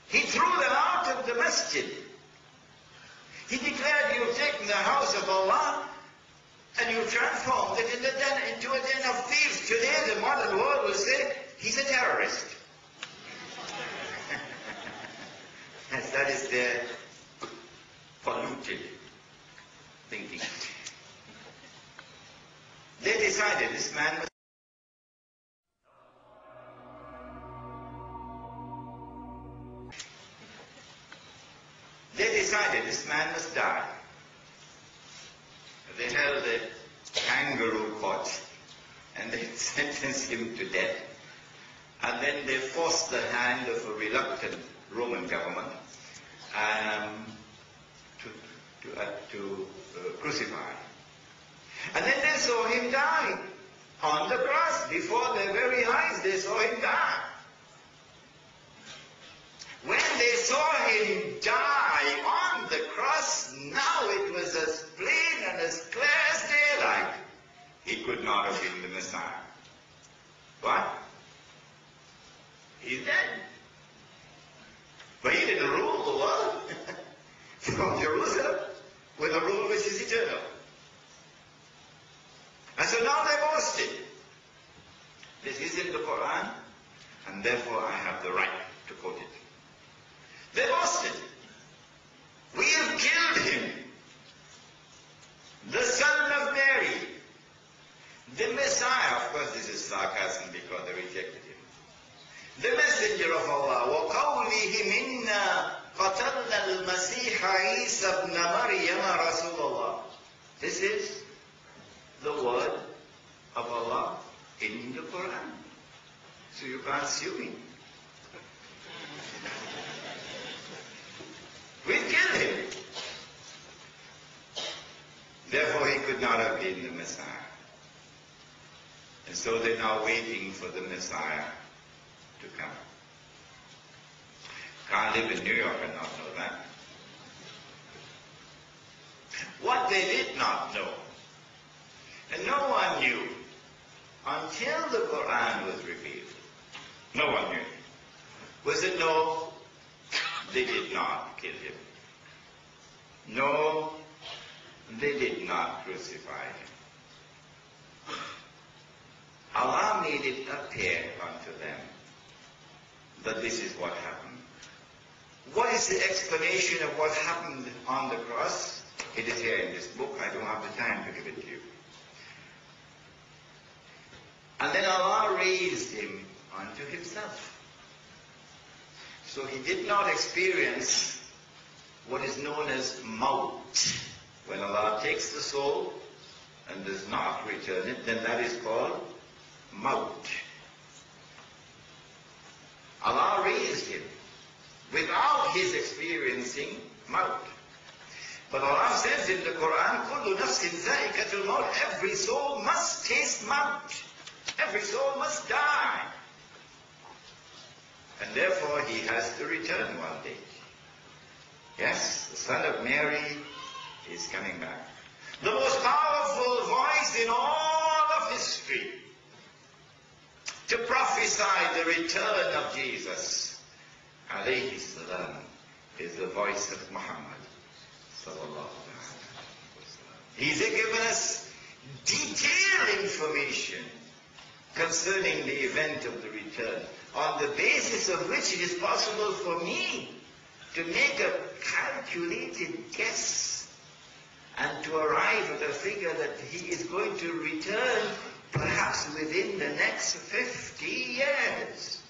He threw them out of the masjid. He declared, you've taken the house of Allah and you've transformed it into a den of thieves. Today the modern world will say, he's a terrorist. Yes, that is their polluted thinking. They decided this man must die. They held a kangaroo court and they sentenced him to death. And then they forced the hand of a reluctant Roman government to crucify. And then they saw him die on the cross. Before their very eyes, they saw him die. When they saw him die on the cross, now it was as plain and as clear as daylight. He could not have been the Messiah. What? He's dead. But he didn't rule the world from Jerusalem with a rule which is eternal. boasted. This is in the Quran, and therefore I have the right to quote it. They boasted. We have killed him, the son of Mary, the Messiah. Of course, this is sarcasm because they rejected him. The messenger of Allah. وَقَوْلِهِمْ إِنَّا قَتَلْنَا الْمَسِيحَ عِيسَى ابْنَ مَرْيَمَ رَسُولَ اللَّهِ. This is the word of Allah in the Quran. So you can't sue me. We killed him. Therefore he could not have been the Messiah. And so they're now waiting for the Messiah to come. Can't live in New York and not know that. What they did not know, and no one knew until the Quran was revealed, no one knew, was that no, they did not kill him. No, they did not crucify him. Allah made it appear unto them that this is what happened. What is the explanation of what happened on the cross? It is here in this book. I don't have the time to give it to you. And then Allah raised him unto himself. So he did not experience what is known as maut. When Allah takes the soul and does not return it, then that is called maut. Allah raised him without his experiencing maut. But Allah says in the Quran, كُلُّ نَفْسٍ ذَائِقَةُ الْمَوْتِ. Every soul must taste maut. Every soul must die. And therefore he has to return one day. Yes, the son of Mary is coming back. The most powerful voice in all of history to prophesy the return of Jesus, alayhi salam, is the voice of Muhammad. He's given us detailed information concerning the event of the return, on the basis of which it is possible for me to make a calculated guess and to arrive at a figure that he is going to return perhaps within the next 50 years.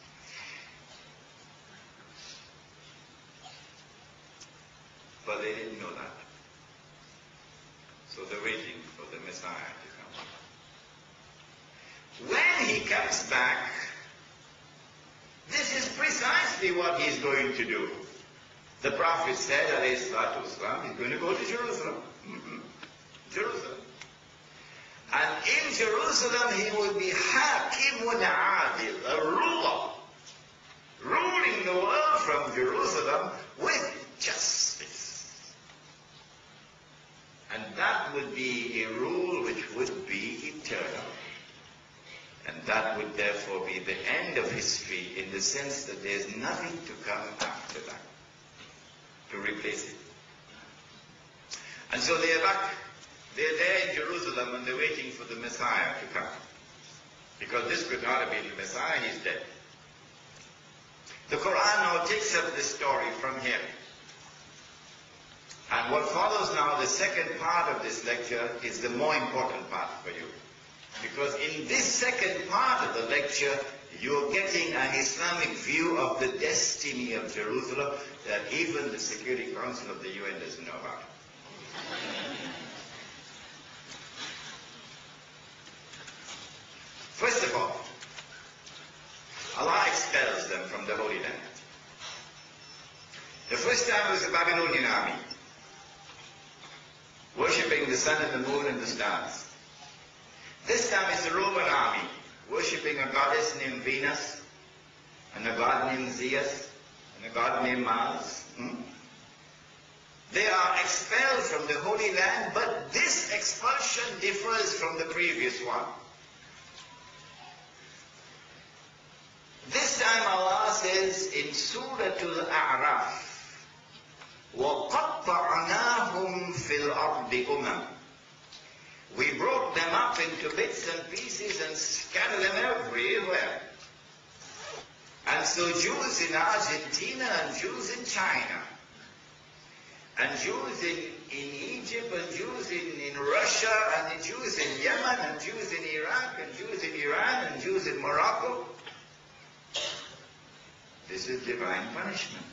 But they didn't know that. So they're waiting for the Messiah to come. When he comes back, this is precisely what he's going to do. The Prophet said, alayhi salatu wasalam, he's going to go to Jerusalem. Jerusalem. And in Jerusalem he will be hakimun adil, a ruler, ruling the world from Jerusalem with justice. And that would be a rule which would be eternal. And that would therefore be the end of history, in the sense that there's nothing to come after that to replace it. And so they are back. They're there in Jerusalem and they're waiting for the Messiah to come. Because this could not have been the Messiah, he's dead. The Quran now takes up this story from here. And what follows now, the second part of this lecture, is the more important part for you. Because in this second part of the lecture, you're getting an Islamic view of the destiny of Jerusalem that even the Security Council of the UN doesn't know about. First of all, Allah expels them from the Holy Land. The first time was the Babylonian army, worshipping the sun and the moon and the stars. This time it's the Roman army, worshipping a goddess named Venus, and a god named Zeus, and a god named Mars. They are expelled from the Holy Land, but this expulsion differs from the previous one. This time Allah says in Surah Al-A'raf, وَقَطَّعْنَاهُمْ فِي الْأَرْضِ أُمَمٍ We broke them up into bits and pieces and scattered them everywhere. And so Jews in Argentina and Jews in China, and Jews in Egypt, and Jews in Russia, and Jews in Yemen, and Jews in Iraq, and Jews in Iran, and Jews in Morocco. This is divine punishment.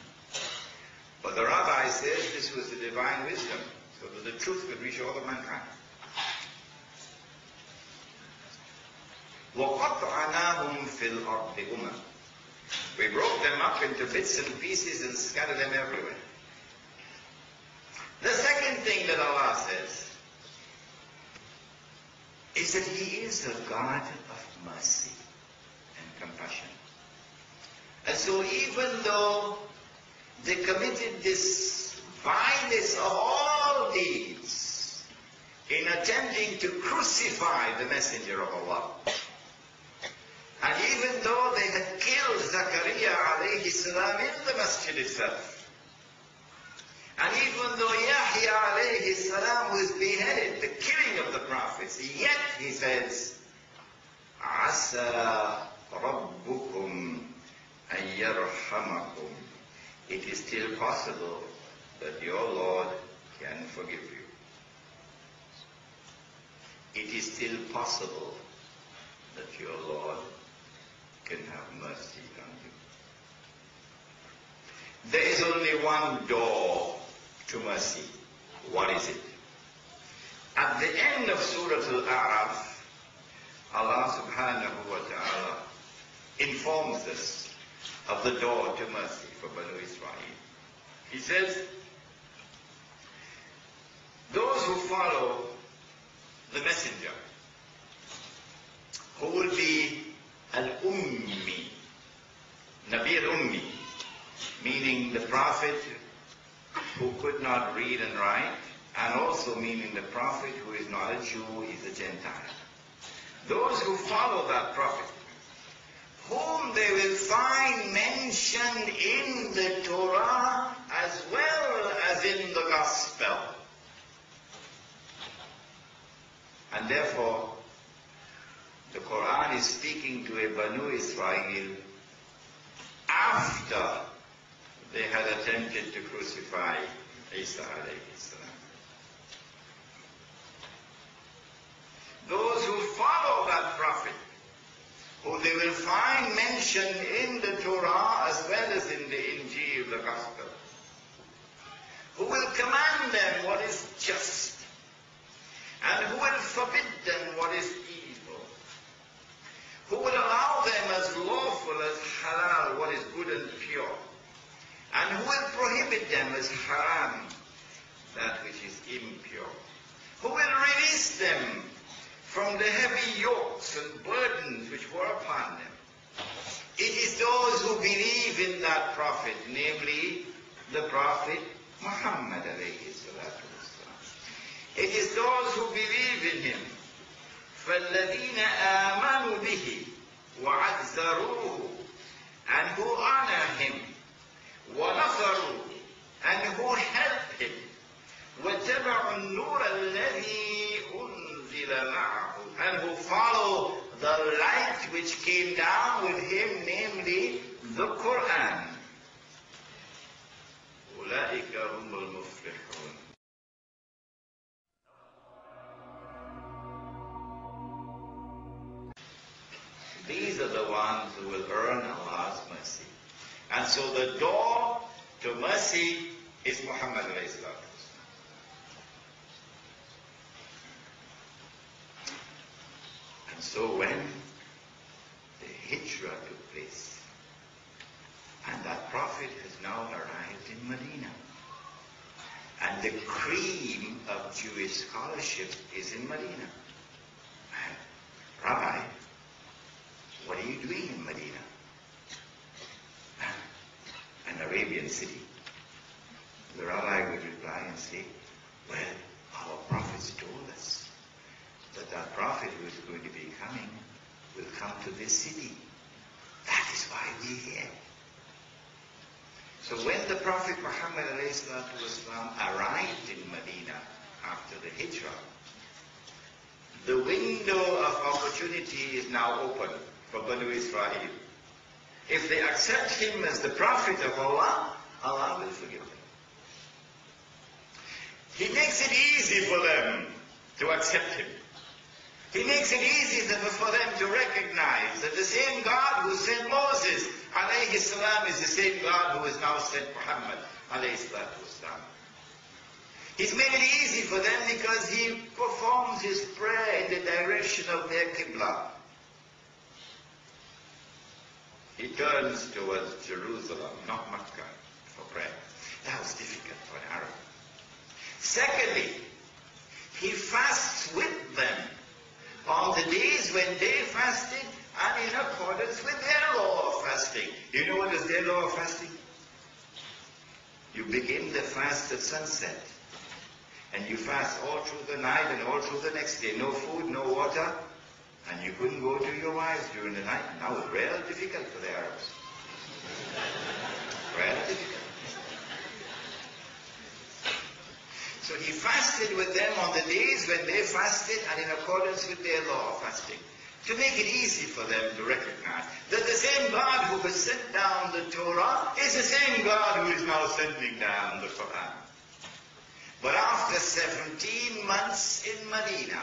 But the rabbi says this was the divine wisdom, so that the truth could reach all of mankind. وَقَطْعَنَاهُمْ فِي الْأَرْضِ أُمَمًا. We broke them up into bits and pieces and scattered them everywhere. The second thing that Allah says is that He is a God of mercy and compassion. And so even though they committed this vilest of all deeds in attempting to crucify the Messenger of Allah, and even though they had killed Zakaria alayhi salam in the masjid itself, and even though Yahya alayhi salam was beheaded, the killing of the prophets, yet he says, Asa Rabbukum an yarhamakum. It is still possible that your Lord can forgive you. It is still possible that your Lord can have mercy on you. There is only one door to mercy. What is it? At the end of Surah Al-A'raf, Allah subhanahu wa ta'ala informs us of the door to mercy for Banu Israel. He says, those who follow the messenger, who will be Al-Ummi, Nabi Al-Ummi, meaning the prophet who could not read and write, and also meaning the prophet who is not a Jew, is a Gentile. Those who follow that prophet, whom they will find mentioned in the Torah as well as in the Gospel. And therefore, the Quran is speaking to a Banu Israel after they had attempted to crucify Isa alayhi salam. Those who follow that prophet, who they will find mentioned in the Torah as well as in the Injil, the Gospel, who will command them what is just, and who will forbid them what is evil, who will allow them as lawful as halal, what is good and pure, and who will prohibit them as haram, that which is impure, who will release them from the heavy yokes and burdens which were upon them. It is those who believe in that prophet, namely the prophet Muhammad alayhi salatu wasalam. It is those who believe in him. فَالَّذِينَ آمَنُوا بِهِ وَعَزَّرُوهُ, and who honor him, وَنَصَرُوا, and who help him, وَاتَّبَعُوا النُّورَ الَّذِي أُنزِلَ مَعَهُ, and who follow the light which came down with him, namely the Quran. أُولَٰئِكَ هُمُ الْمُفْلِحُونَ. These are the ones who will earn Allah's mercy. And so the door to mercy is Muhammad alayhi salatu. And so when the Hijrah took place, and that prophet has now arrived in Medina, and the cream of Jewish scholarship is in Medina. Rabbi, what are you doing in Medina? An Arabian city. The rabbi would reply and say, well, our prophets told us that that prophet who is going to be coming will come to this city. That is why we're here. So when the Prophet Muhammad ﷺ arrived in Medina after the Hijrah, The window of opportunity is now open for Banu Israel. If they accept him as the Prophet of Allah, Allah will forgive them. He makes it easy for them to accept him. He makes it easy for them to recognize that the same God who sent Moses, alayhi salam, is the same God who has now sent Muhammad, alayhi salatu wasalam. He's made it easy for them because he performs his prayer in the direction of their Qibla. He turns towards Jerusalem, not Makkah, for prayer. That was difficult for an Arab. Secondly, he fasts with them on the days when they fasted and in accordance with their law of fasting. You know what is their law of fasting? You begin the fast at sunset. And you fast all through the night and all through the next day. No food, no water. And you couldn't go to your wives during the night. Now it's real difficult for the Arabs. Real difficult. So he fasted with them on the days when they fasted and in accordance with their law of fasting. To make it easy for them to recognize that the same God who has sent down the Torah is the same God who is now sending down the Quran. But after 17 months in Medina,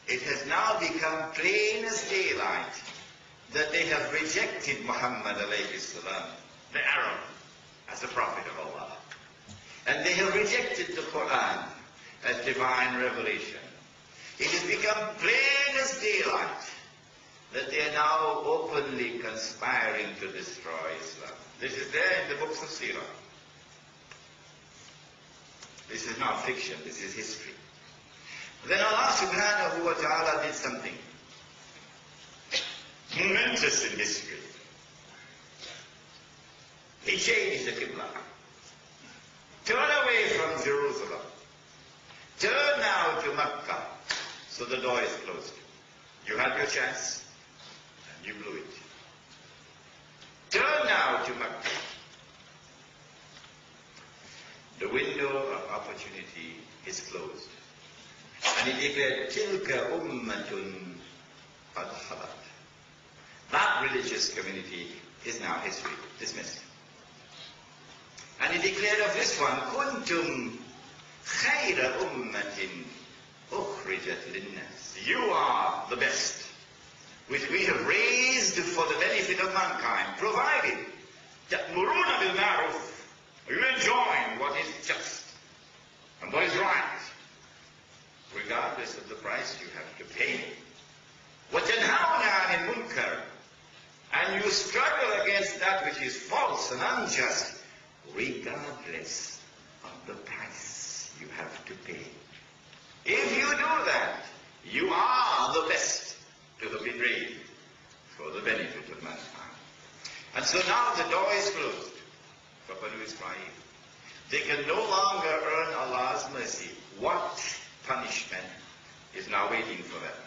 it has now become plain as daylight that they have rejected Muhammad alayhi salam, the Arab, as a prophet of Allah. And they have rejected the Quran as divine revelation. It has become plain as daylight that they are now openly conspiring to destroy Islam. This is there in the books of Sirah. This is not fiction, this is history. Then Allah subhanahu wa ta'ala did something momentous in history. He changed the Qibla. Turn away from Jerusalem. Turn now to Makkah. So the door is closed. You had your chance, and you blew it. Turn now to Makkah. The window of opportunity is closed. And he declared, Tilka ummatun qad khalat. That religious community is now history, dismissed. And he declared of this one, Kuntum khayra ummatin ukhrijat linnas. You are the best, which we have raised for the benefit of mankind, provided ta'muruna bil ma'ruf. You enjoin what is just and what is right, regardless of the price you have to pay. وَتَنْهَوْنَ عَنِ الْمُنْكَرِ. And you struggle against that which is false and unjust, regardless of the price you have to pay. If you do that, you are the best to have been raised for the benefit of mankind. And so now the door is closed for Banu Israel. They can no longer earn Allah's mercy. What punishment is now waiting for them?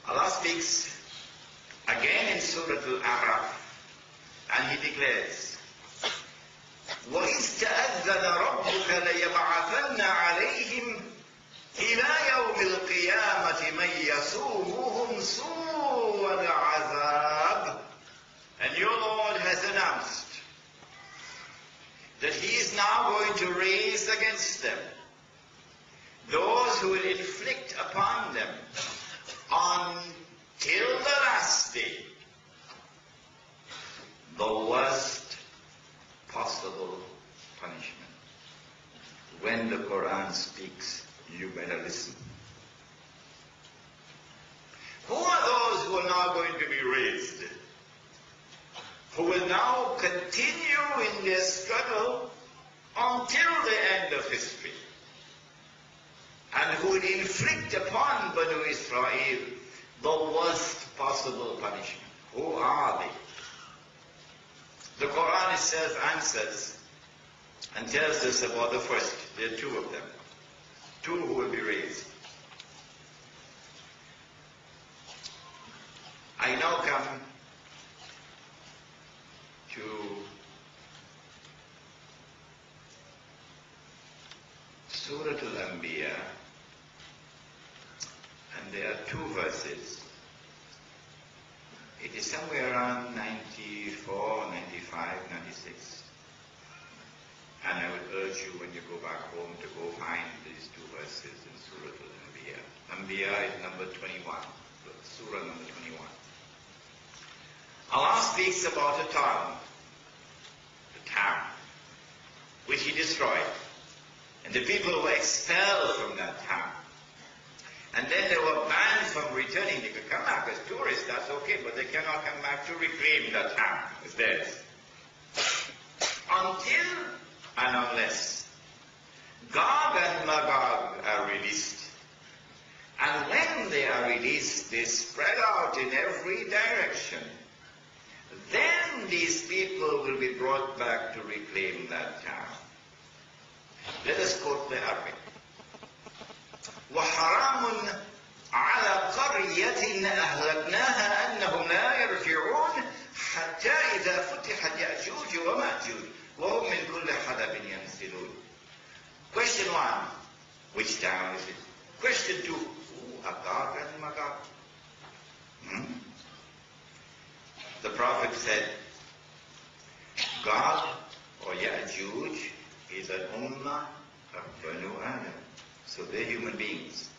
Allah speaks again in Surah Al-A'raf, and He declares, وَإِذْ تَأَذَّنَ رَبُّكَ لَيَبْعَثَنَّ عَلَيْهِمْ إِلَى يَوْمِ الْقِيَامَةِ مَنْ يَسُومُهُمْ سُوءَ الْعَذَابِ. And your Lord has announced that He is now going to raise against them those who will inflict upon them until the last day the worst possible punishment. When the Quran speaks, you better listen. Who are those who are now going to be raised? Who will now continue in their struggle until the end of history, and who will inflict upon Banu Israel the worst possible punishment. Who are they? The Quran itself answers and tells us about the first. There are two of them. Two who will be raised. I now come to Surah Al-Anbiya, and there are 2 verses. It is somewhere around 94, 95, 96. And I would urge you when you go back home to go find these 2 verses in Surah Al-Anbiya. Anbiya is number 21, Surah number 21. Allah speaks about a town, the town, which He destroyed. And the people were expelled from that town. And then they were banned from returning. They could come back as tourists, that's okay, but they cannot come back to reclaim that town as theirs. Until and unless Gog and Magog are released. And when they are released, they spread out in every direction. Then these people will be brought back to reclaim that town. Let us quote the Arabic. وَحَرَامٌ عَلَى قَرْيَةٍ أَهْلَكْنَاهَا أَنَّهُمْ لَا يَرْجِعُونَ حَتَّى إِذَا فُتِحَتْ يَأْجُوجُ وَمَأْجُوجُ وَهُمْ مِنْ كُلِّ حَدَبٍ يَنْسِلُونَ. Question 1, which town is it? Question 2, Agag and Magog. The Prophet said, Gog or Ya'juj is an ummah of Banu Adam. So they're human beings.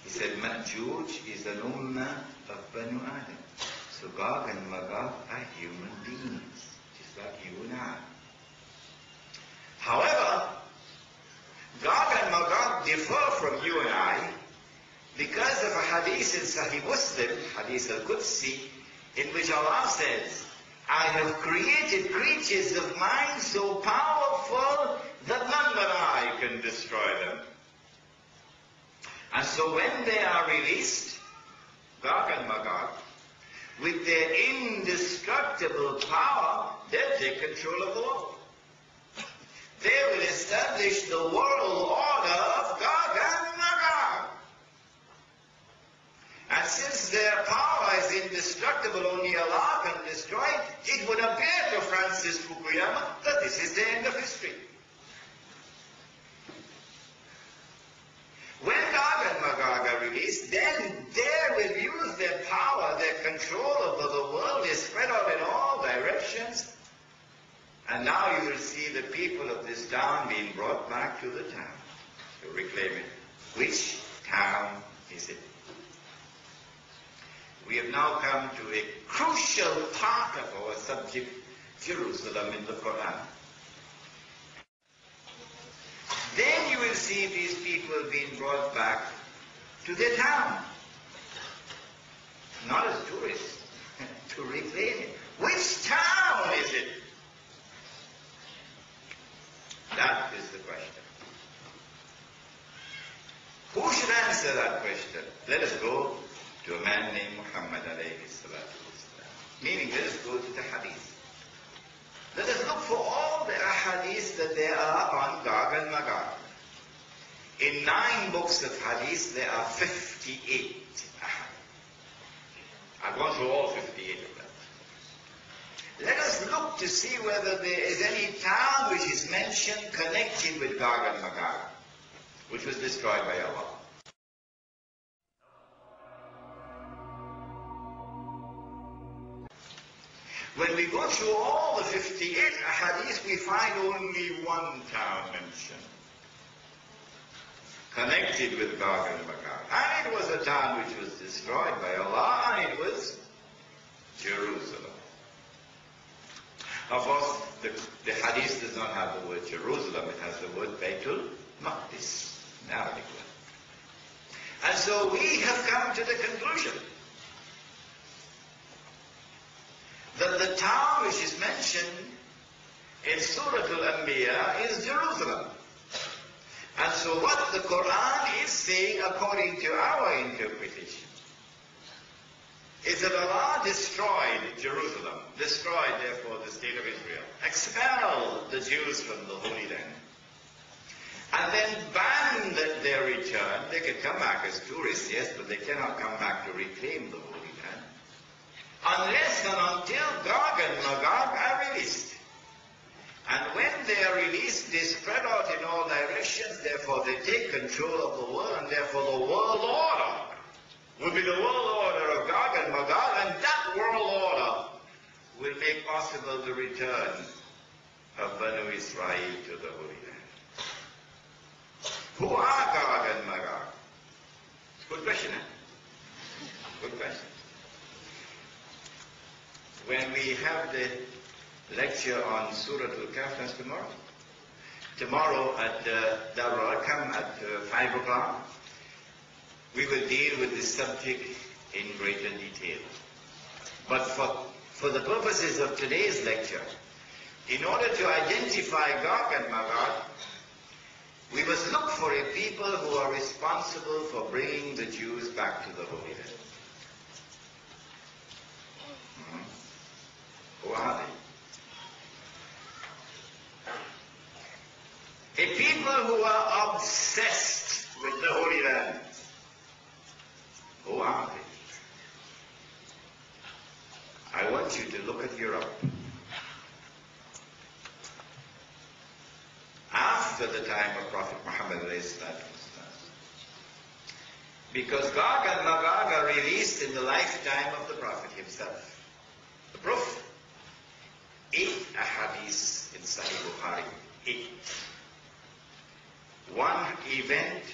He said, Ma'juj is an ummah of Banu Adam. So Gog and Magog are human beings, just like you and I. However, Gog and Magog differ from you and I because of a hadith in Sahih Muslim, Hadith al-Qudsi, in which Allah says, I have created creatures of mine so powerful that none but I can destroy them. And so when they are released, Gog and Magog, with their indestructible power, they'll take control of the world. They will establish the world order of Gog and Magog. And since their power is indestructible, only Allah can destroy it, it would appear to Francis Fukuyama that this is the end of history. When Gog and Magog are released, then they will use their power, their control over the world is spread out in all directions. And now you will see the people of this town being brought back to the town to reclaim it. Which town is it? We have now come to a crucial part of our subject, Jerusalem in the Quran. Then you will see these people being brought back to their town. Not as tourists, to reclaim it. Which town is it? That is the question. Who should answer that question? Let us go to a man named Muhammad alayhi salatu wasalam. Meaning, let us go to the hadith. Let us look for all the ahadith that there are on Gog and Magog. In 9 books of hadith, there are 58 ahadith. I've gone through all 58 of them. Let us look to see whether there is any town which is mentioned connected with Gog and Magog, which was destroyed by Allah. When we go through all the 58 ahadith, we find only one town mentioned, connected with Gog and Magog. And it was a town which was destroyed by Allah, and it was Jerusalem. Of course, the hadith does not have the word Jerusalem, it has the word Baitul Maqdis, in Arabic. And so we have come to the conclusion that the town which is mentioned in Surah Al-Anbiya is Jerusalem. And so what the Quran is saying, according to our interpretation, is that Allah destroyed Jerusalem, destroyed therefore the state of Israel, expelled the Jews from the Holy Land, and then banned their return. They can come back as tourists, yes, but they cannot come back to reclaim the Holy Land, unless and until Gog and Magog are released. And when they are released, they spread out in all directions, therefore they take control of the world, and therefore the world order will be the world order of Gog and Magog, and that world order will make possible the return of Banu Israel to the Holy Land. Who are Gog and Magog? Good question, eh? Good question. When we have the lecture on Surah Al-Kahf, that's tomorrow. Tomorrow at Darul Arqam at 5 o'clock, we will deal with this subject in greater detail. But for the purposes of today's lecture, in order to identify Gog and Magog, we must look for a people who are responsible for bringing the Jews back to the Holy Land. Who are they? A people who are obsessed with the Holy Land. Who are they? I want you to look at Europe. After the time of Prophet Muhammad, because Gog and Magog are released in the lifetime of the Prophet himself. The proof? 8 ahadith in Sahih Bukhari. 8. One event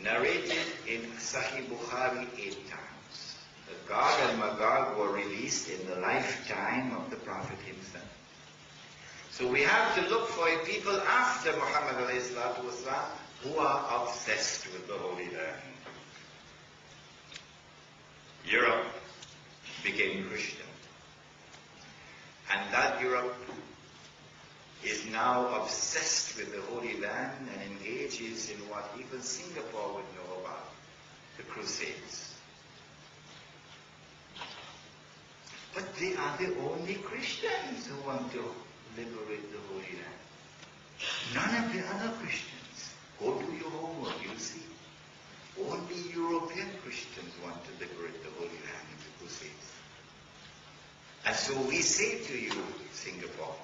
narrated in Sahih Bukhari 8 times. That Gog and Magog were released in the lifetime of the Prophet himself. So we have to look for a people after Muhammad والسلام, who are obsessed with the Holy Land. Europe became Christian. And that Europe is now obsessed with the Holy Land and engages in what even Singapore would know about, the Crusades. But they are the only Christians who want to liberate the Holy Land. None of the other Christians. Go do your homework, you'll see. Only European Christians want to liberate the Holy Land in the Crusades. And so we say to you, Singapore,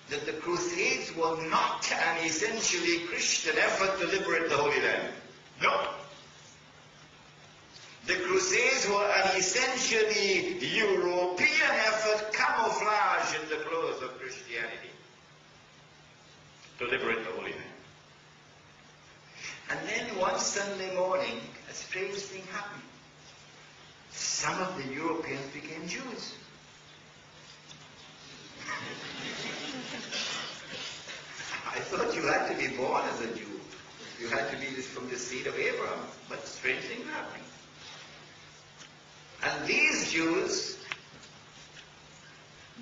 that the Crusades were not an essentially Christian effort to liberate the Holy Land. No. The Crusades were an essentially European effort camouflaged in the clothes of Christianity to liberate the Holy Land. And then one Sunday morning, a strange thing happened. Some of the Europeans became Jews. I thought you had to be born as a Jew. You had to be from the seed of Abraham. But strange things happened. And these Jews,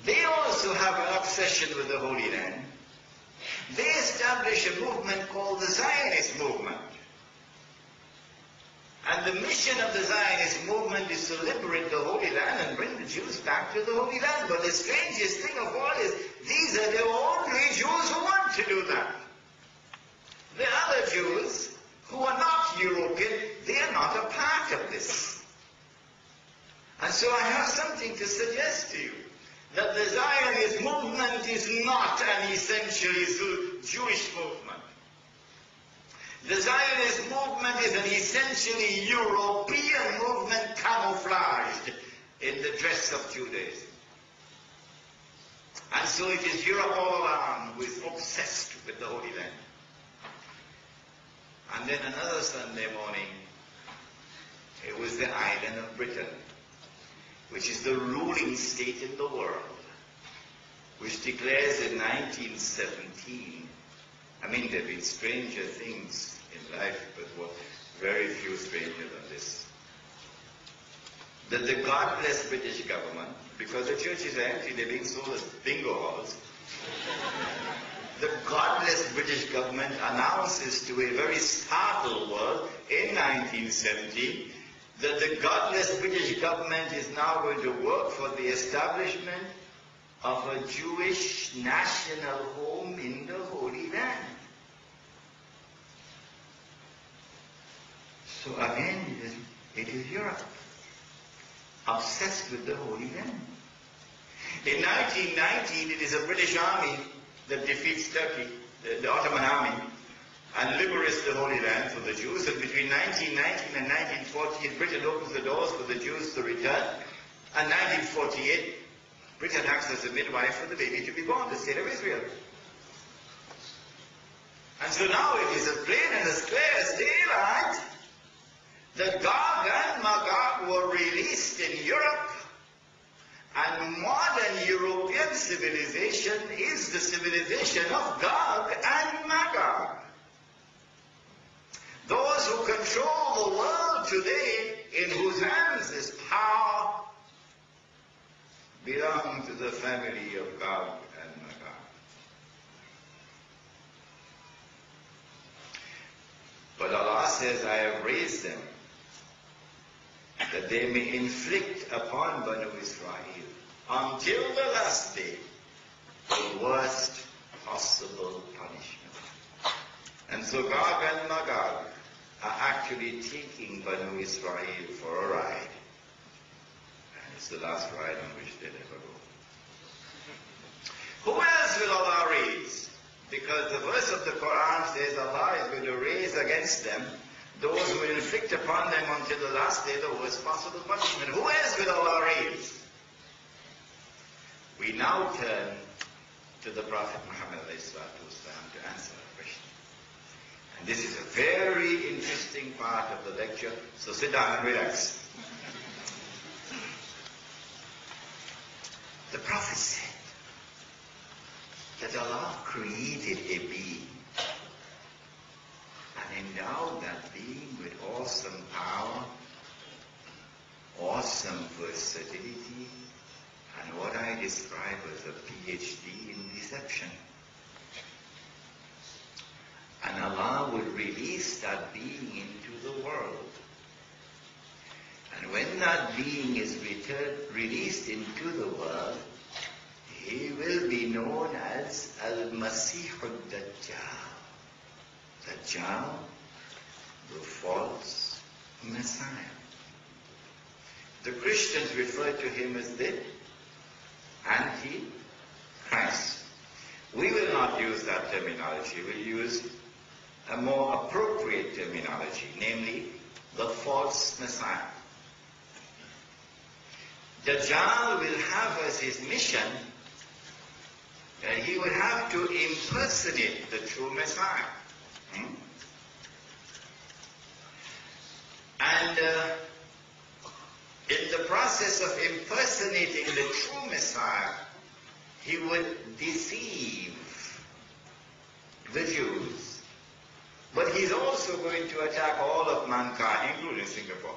they also have an obsession with the Holy Land. They establish a movement called the Zionist movement. And the mission of the Zionist movement is to liberate the Holy Land and bring the Jews back to the Holy Land. But the strangest thing of all is, these are the only Jews who want to do that. The other Jews, who are not European, they are not a part of this. And so I have something to suggest to you, that the Zionist movement is not an essentially Jewish movement. The Zionist movement is an essentially European movement camouflaged in the dress of Judaism. And so it is Europe all around who is obsessed with the Holy Land. And then another Sunday morning, it was the island of Britain, which is the ruling state in the world, which declares in 1917, I mean, there have been stranger things in life, but very few stranger than this, that the God-bless British government, because the churches are empty, they're being sold as bingo halls, the godless British government announces to a very startled world in 1917 that the godless British government is now going to work for the establishment of a Jewish national home in the Holy Land. So again, it is Europe, obsessed with the Holy Land. In 1919, it is a British army that defeats Turkey, the Ottoman army, and liberates the Holy Land for the Jews. And between 1919 and 1948, Britain opens the doors for the Jews to return. And 1948, Britain acts as a midwife for the baby to be born, the state of Israel. And so now it is as plain and as clear as daylight that Gog and Magog were released in Europe, and modern European civilization is the civilization of Gog and Magog. Those who control the world today, in whose hands is power, belong to the family of Gog and Magog. But Allah says, I have raised them, that they may inflict upon Banu Israel, until the last day, the worst possible punishment. And so Gog and Magog are actually taking Banu Israel for a ride. And it's the last ride on which they'll ever go. Who else will Allah raise? Because the verse of the Quran says Allah is going to raise against them those who will inflict upon them until the last day the worst possible punishment. Who else will Allah raise? We now turn to the Prophet Muhammad to answer that question. And this is a very interesting part of the lecture, so sit down and relax. The Prophet said that Allah created a being and endowed that being with awesome power, awesome versatility, and what I describe as a PhD in deception. And Allah would release that being into the world. And when that being is released into the world, he will be known as Al-Masih al-Dajjal. Dajjal, the false Messiah. The Christians refer to him as the Antichrist. We will not use that terminology. We'll use a more appropriate terminology, namely the false Messiah. Dajjal will have as his mission that he will have to impersonate the true Messiah. And in the process of impersonating the true Messiah, he would deceive the Jews, but he's also going to attack all of mankind, including Singapore.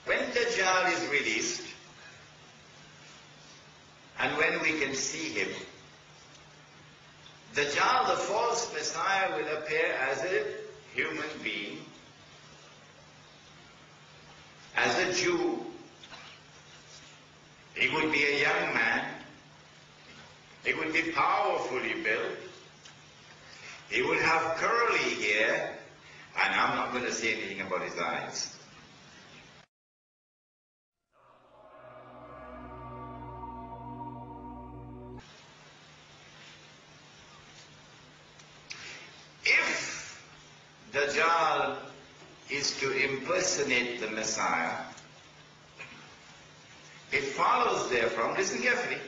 When Dajjal is released, and when we can see him, Dajjal, the false Messiah, will appear as a human being, as a Jew. He would be a young man. He would be powerfully built. He would have curly hair, and I'm not going to say anything about his eyes. If Dajjal is to impersonate the Messiah, it follows therefrom, listen carefully,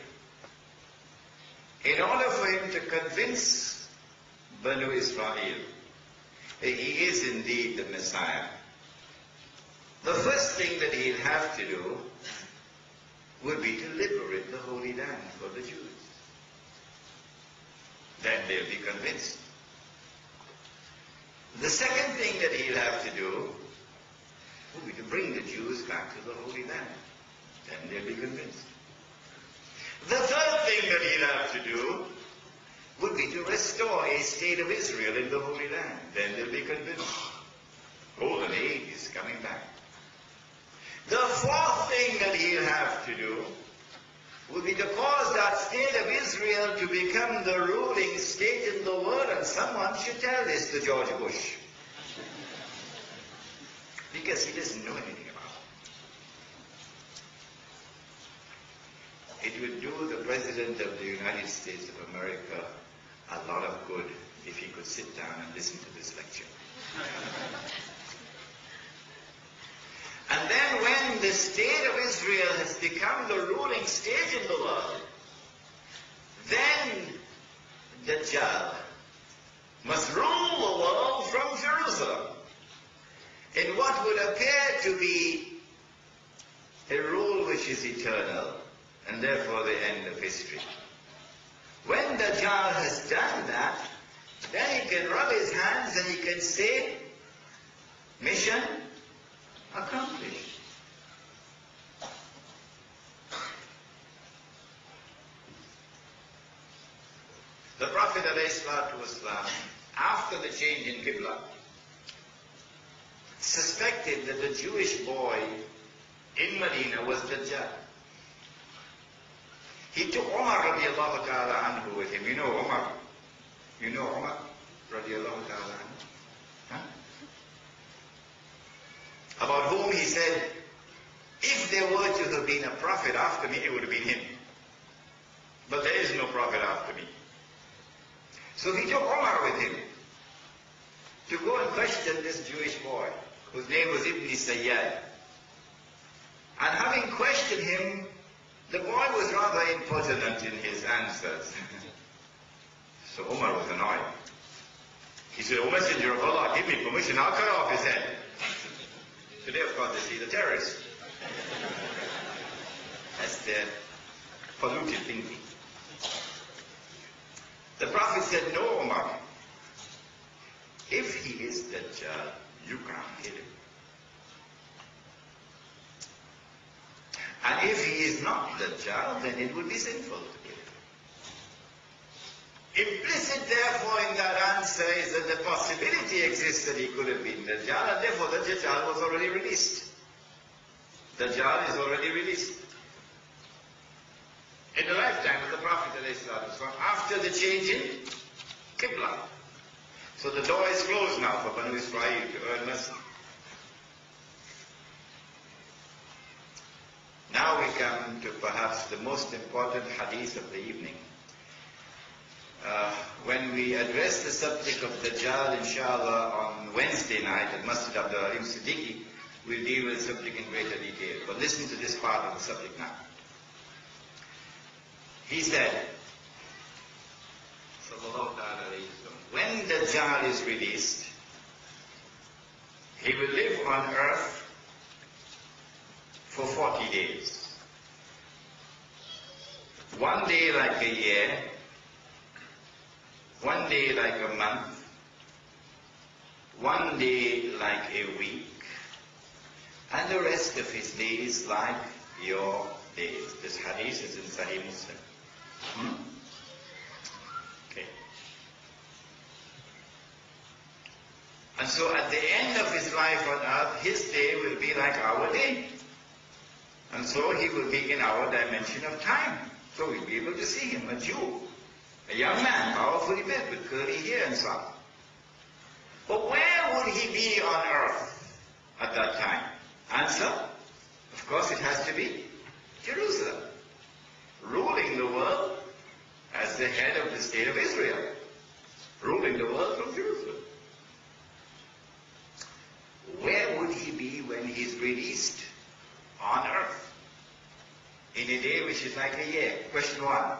in order for him to convince Banu Israel that he is indeed the Messiah, the first thing that he'll have to do would be to liberate the Holy Land for the Jews. Then they'll be convinced. The second thing that he'll have to do would be to bring the Jews back to the Holy Land. Then they'll be convinced. The third thing that he'll have to do would be to restore a state of Israel in the Holy Land. Then they'll be convinced. Golden Age is coming back. The fourth thing that he'll have to do would be to cause that state of Israel to become the ruling state in the world, and someone should tell this to George Bush. Because he doesn't know anything about it would do the President of the United States of America a lot of good if he could sit down and listen to this lecture. And then when the state of Israel has become the ruling state in the world, then Dajjal must rule the world from Jerusalem in what would appear to be a rule which is eternal and therefore the end of history. When Dajjal has done that, then he can rub his hands and he can say, mission accomplished. The Prophet ﷺ, after the change in Qibla, suspected that the Jewish boy in Medina was Dajjal. He took Umar radiallahu ta'ala anhu with him. You know Umar? You know Umar radiallahu ta'ala anhu? Huh? About whom he said, if there were to have been a prophet after me, it would have been him. But there is no prophet after me. So he took Umar with him to go and question this Jewish boy, whose name was Ibn Sayyad. And having questioned him, the boy was rather impertinent in his answers. So Umar was annoyed. He said, "O Messenger of Allah, give me permission, I'll cut off his head." Today, of course, they see the terrorists. That's their polluted thinking. The Prophet said, "No, Umar. If he is Dajjal, you can't kill him. And if he is not Dajjal, then it would be sinful to kill him." Implicit, therefore, in that answer is that the possibility exists that he could have been Dajjal, and therefore the Dajjal was already released. Dajjal is already released. In the lifetime of the Prophet ﷺ, after the change in Qibla. So the door is closed now for Banu Israel to earn mercy. Now we come to perhaps the most important hadith of the evening. When we address the subject of Dajjal, inshallah, on Wednesday night at Masjid Abdul Alim Siddiqui, we'll deal with the subject in greater detail. But listen to this part of the subject now. He said, sallallahu alayhi wa sallam, when Dajjal is released, he will live on earth for 40 days. One day like a year, one day like a month, one day like a week, and the rest of his days like your days. This hadith is in Sahih Muslim. Okay. And so at the end of his life on earth, his day will be like our day. And so he will be in our dimension of time. So we'll be able to see him, a Jew, a young man, powerfully built with curly hair and so on. But where would he be on earth at that time? Answer, of course it has to be Jerusalem, ruling the world as the head of the state of Israel, ruling the world from Jerusalem. Where would he be when he's released on earth? In a day which is like a year. Question 1.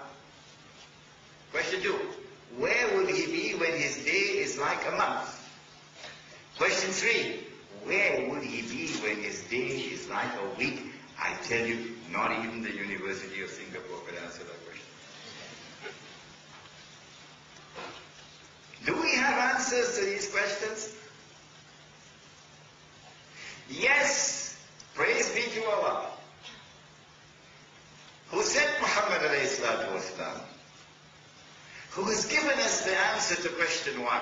Question 2. Where would he be when his day is like a month? Question 3. Where would he be when his day is like a week? I tell you, not even the University of Singapore could answer that question. Do we have answers to these questions? Yes. Praise be to Allah, who sent Muhammad alayhi salatu wasalam, who has given us the answer to question 1.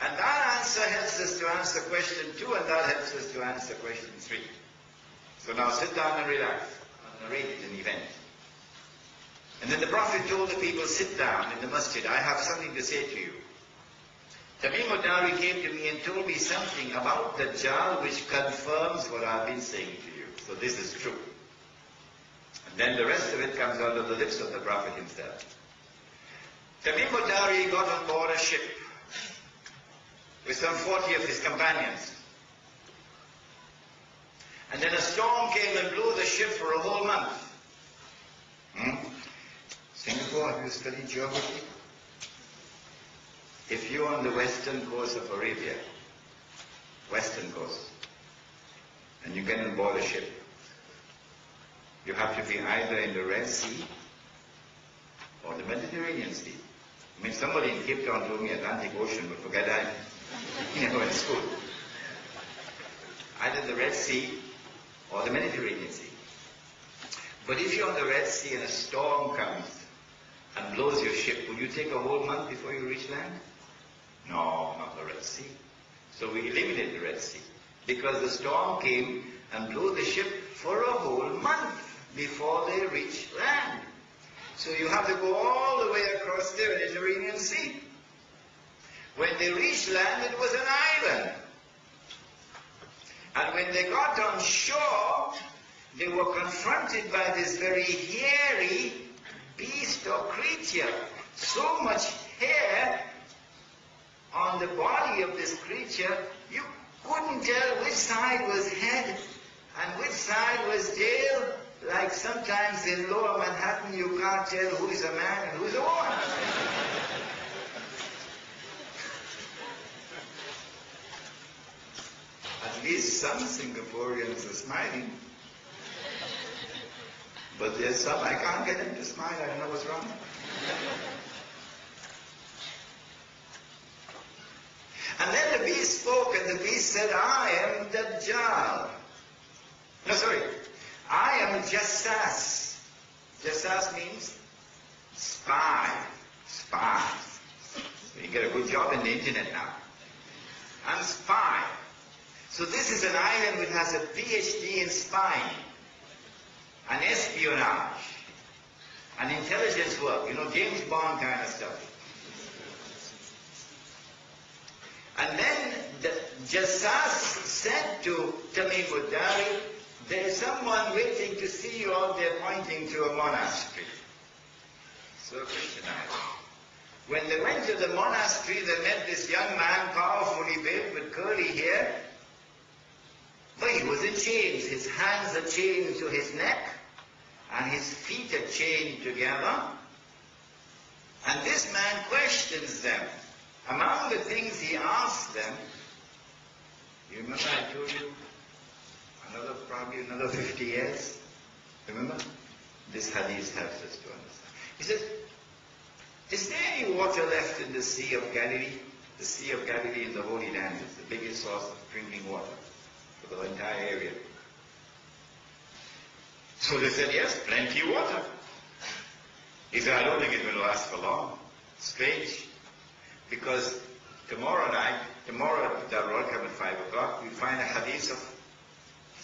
And that answer helps us to answer question 2, and that helps us to answer question 3. So now sit down and relax. I'll narrate an event. And then the Prophet told the people, sit down in the masjid. I have something to say to you. Tamim al-Dari came to me and told me something about Dajjal which confirms what I've been saying to you. So this is true. And Then the rest of it comes out of the lips of the Prophet himself. Tamim al-Dari got on board a ship with some 40 of his companions. And then a storm came and blew the ship for a whole month. Singapore, have you studied geography? If you're on the western coast of Arabia, western coast, and you get on board a ship, you have to be either in the Red Sea or the Mediterranean Sea. I mean, somebody in Cape Town told me Atlantic Ocean, but forget that. In school. Either the Red Sea or the Mediterranean Sea. But if you're on the Red Sea and a storm comes and blows your ship, will you take a whole month before you reach land? No, not the Red Sea. So we eliminated the Red Sea because the storm came and blew the ship for a whole month before they reached land. So you have to go all the way across the Mediterranean Sea. When they reached land, it was an island. And when they got on shore, they were confronted by this very hairy beast or creature. So much hair on the body of this creature, you couldn't tell which side was head and which side was tail. Like sometimes in Lower Manhattan, you can't tell who is a man and who is a woman. At least some Singaporeans are smiling. But there's some, I can't get them to smile, I don't know what's wrong. And then the beast spoke, and the beast said, I am Dajjal. No, sorry. I am Jassas. Jassas means spy. Spy. So you get a good job in the internet now. I'm spy. So this is an island which has a PhD in spying, and espionage, and intelligence work, you know, James Bond kind of stuff. And then the Jassas said to Tamim al-Dari, there is someone waiting to see you out there, pointing to a monastery. So Christianized. When they went to the monastery, they met this young man, powerfully built with curly hair. But he was in chains. His hands are chained to his neck, and his feet are chained together. And this man questions them. Among the things he asks them, you remember I told you, probably another 50 years, remember? This hadith helps us to understand. He says, is there any water left in the Sea of Galilee? The Sea of Galilee in the Holy Land is the biggest source of drinking water for the entire area. So they said, yes, plenty of water. He said, I don't think it will last for long. Strange. Because tomorrow night, tomorrow at Darul Come at 5 o'clock, we find a hadith of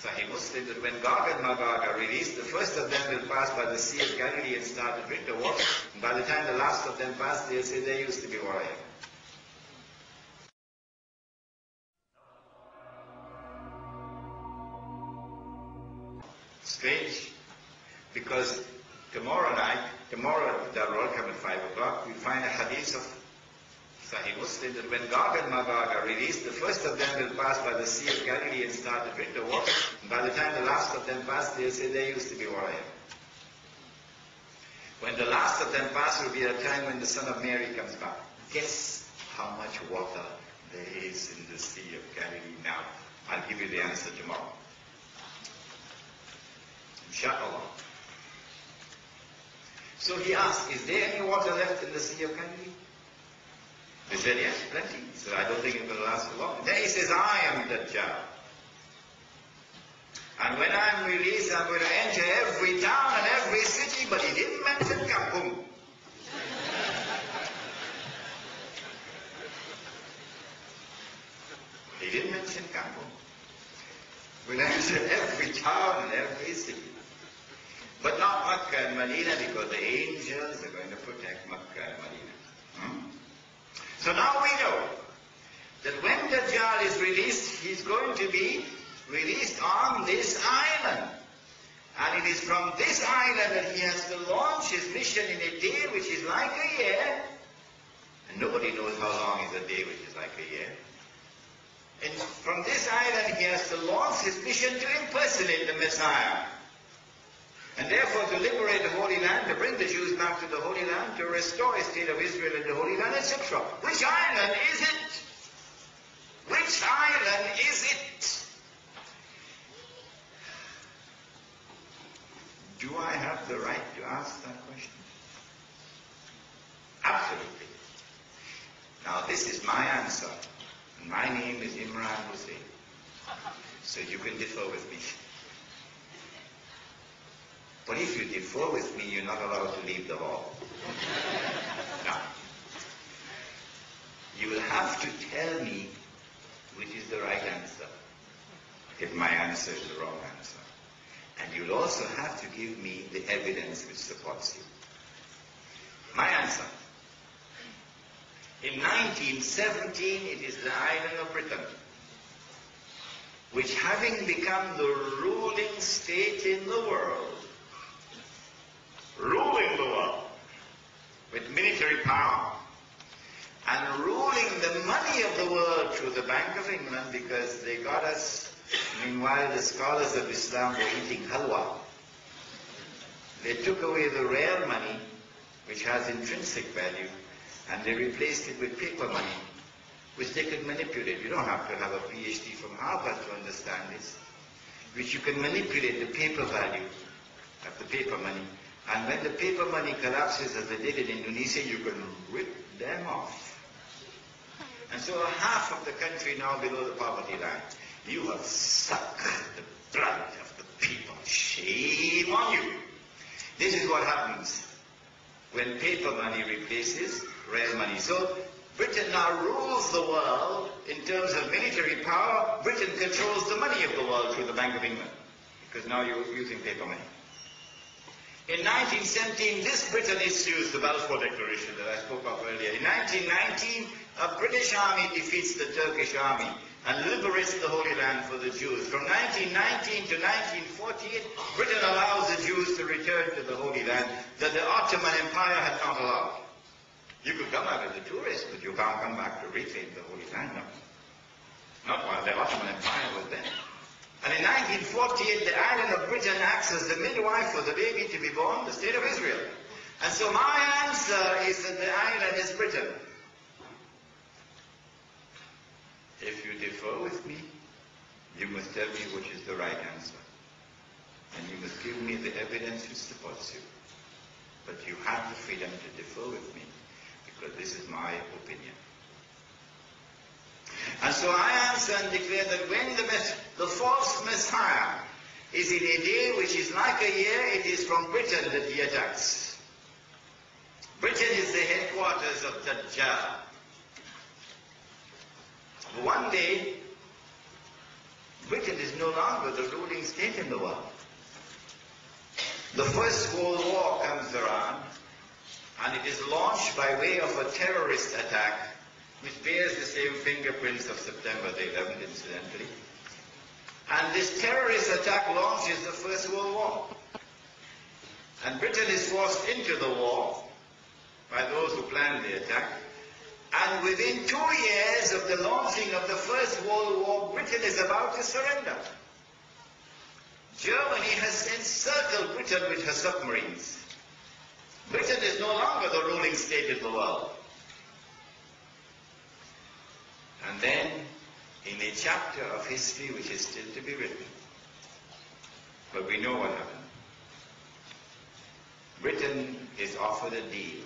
Sahih Muslim that when Gog and Magog are released, the first of them will pass by the Sea of Galilee and start to drink the water. And by the time the last of them pass, they'll say there used to be water here. Strange. Because tomorrow night, tomorrow at Darul Come at 5 o'clock, we find a hadith of Sahih Muslim that when Gog and Magog are released, the first of them will pass by the Sea of Galilee and start to drink the water. And by the time the last of them pass, they'll say there used to be water here. When the last of them pass will be a time when the Son of Mary comes back. Guess how much water there is in the Sea of Galilee now. I'll give you the answer tomorrow. Inshallah. So he asked, is there any water left in the Sea of Galilee? They said, yes, plenty. He said, I don't think it will last for long. Then he says, I am Dajjal. And when I'm released, I'm going to enter every town and every city, but he didn't mention Kampung. He didn't mention Kampung. We'll enter every town and every city. But not Makkah and Medina, because the angels are going to protect Makkah and Medina. So now we know that when Dajjal is released, he's going to be released on this island. And it is from this island that he has to launch his mission in a day which is like a year. And nobody knows how long is a day which is like a year. And from this island he has to launch his mission to impersonate the Messiah. And therefore to liberate the Holy Land, to bring the Jews back to the Holy Land, to restore a state of Israel in the Holy Land, etc. Which island is it? Which island is it? Do I have the right to ask that question? Absolutely. Now this is my answer. And my name is Imran Hosein. So you can differ with me. But if you differ with me, you're not allowed to leave the hall. Now, you will have to tell me which is the right answer, if my answer is the wrong answer. And you'll also have to give me the evidence which supports you. My answer. In 1917, it is the island of Britain, which having become the ruling state in the world, ruling the world with military power, and ruling the money of the world through the Bank of England, because they got us. Meanwhile, the scholars of Islam were eating halwa. They took away the real money, which has intrinsic value, and they replaced it with paper money, which they could manipulate. You don't have to have a PhD from Harvard to understand this, which you can manipulate the paper value of the paper money. And when the paper money collapses, as they did in Indonesia, you can rip them off. And so half of the country now below the poverty line. You have sucked the blood of the people. Shame on you. This is what happens when paper money replaces real money. So Britain now rules the world in terms of military power. Britain controls the money of the world through the Bank of England, because now you're using paper money. In 1917, this Britain issues the Balfour Declaration that I spoke of earlier. In 1919, a British army defeats the Turkish army and liberates the Holy Land for the Jews. From 1919 to 1948, Britain allows the Jews to return to the Holy Land that the Ottoman Empire had not allowed. You could come out as a tourist, but you can't come back to reclaim the Holy Land, no. Not while the Ottoman Empire was there. And in 1948, the island of Britain acts as the midwife for the baby to be born, the state of Israel. And so my answer is that the island is Britain. If you differ with me, you must tell me which is the right answer. And you must give me the evidence which supports you. But you have the freedom to differ with me, because this is my opinion. And so I answer and declare that when the false Messiah is in a day which is like a year, it is from Britain that he attacks. Britain is the headquarters of Dajjal. One day, Britain is no longer the ruling state in the world. The First World War comes around, and it is launched by way of a terrorist attack, which bears the same fingerprints of September the 11th, incidentally. And this terrorist attack launches the First World War. And Britain is forced into the war by those who planned the attack. And within 2 years of the launching of the First World War, Britain is about to surrender. Germany has encircled Britain with her submarines. Britain is no longer the ruling state in the world. And then, in a chapter of history which is still to be written, but we know what happened, Britain is offered a deal.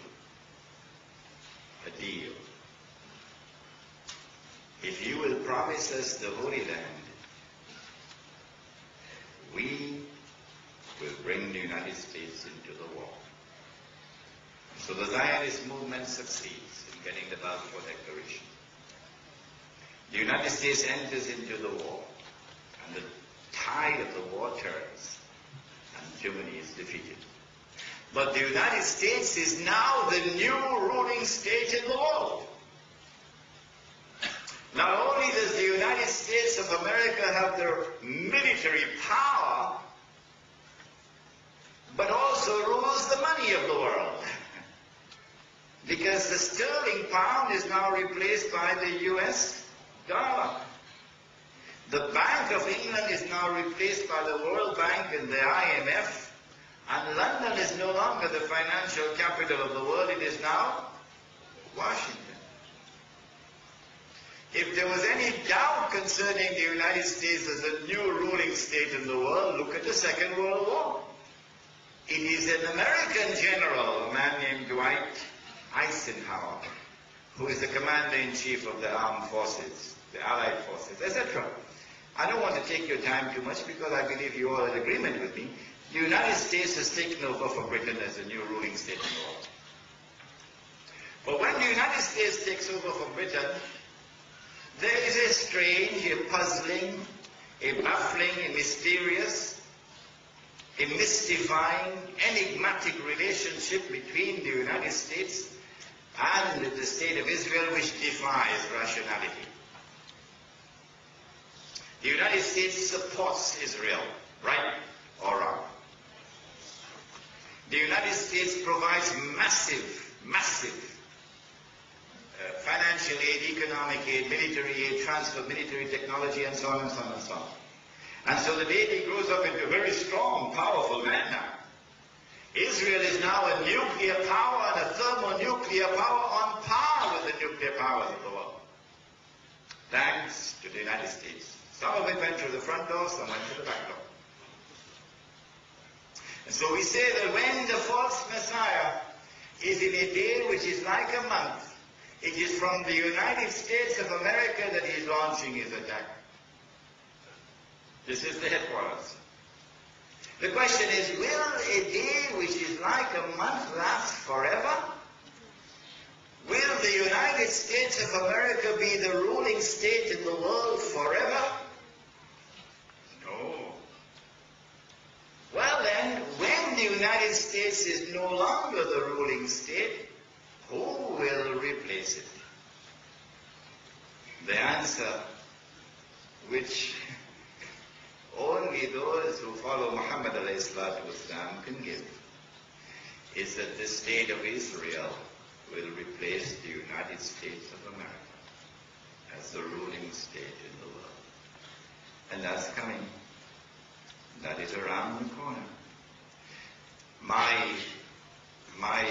A deal. If you will promise us the Holy Land, we will bring the United States into the war. So the Zionist movement succeeds in getting the Balfour Declaration. The United States enters into the war, and the tide of the war turns, and Germany is defeated. But the United States is now the new ruling state in the world. Not only does the United States of America have the military power also rules the money of the world. Because the sterling pound is now replaced by the US dollar. The Bank of England is now replaced by the World Bank and the IMF. And London is no longer the financial capital of the world, it is now Washington. If there was any doubt concerning the United States as a new ruling state in the world, look at the Second World War. It is an American general, a man named Dwight Eisenhower, who is the commander-in-chief of the armed forces, the Allied forces, etc. I don't want to take your time too much because I believe you all are in agreement with me. The United States has taken over for Britain as a new ruling state in the world. But when the United States takes over for Britain, there is a strange, a puzzling, a baffling, a mysterious, a mystifying, enigmatic relationship between the United States and the State of Israel which defies rationality. The United States supports Israel, right or wrong. The United States provides massive financial aid, economic aid, military aid, transfer of military technology, and so on and so on and so on. And so the baby grows up into a very strong, powerful man now. Israel is now a nuclear power and a thermonuclear power on par with the nuclear powers of the world. Thanks to the United States. Some of it went through the front door, some went through the back door. And so we say that when the false Messiah is in a day which is like a month, it is from the United States of America that he is launching his attack. This is the headquarters. The question is, will a day which is like a month last forever? Will the United States of America be the ruling state in the world forever? No. Well then, when the United States is no longer the ruling state, who will replace it? The answer, which only those who follow Muhammad ﷺ can give, is that the state of Israel will replace the United States of America as the ruling state in the world. And that's coming. That is around the corner. My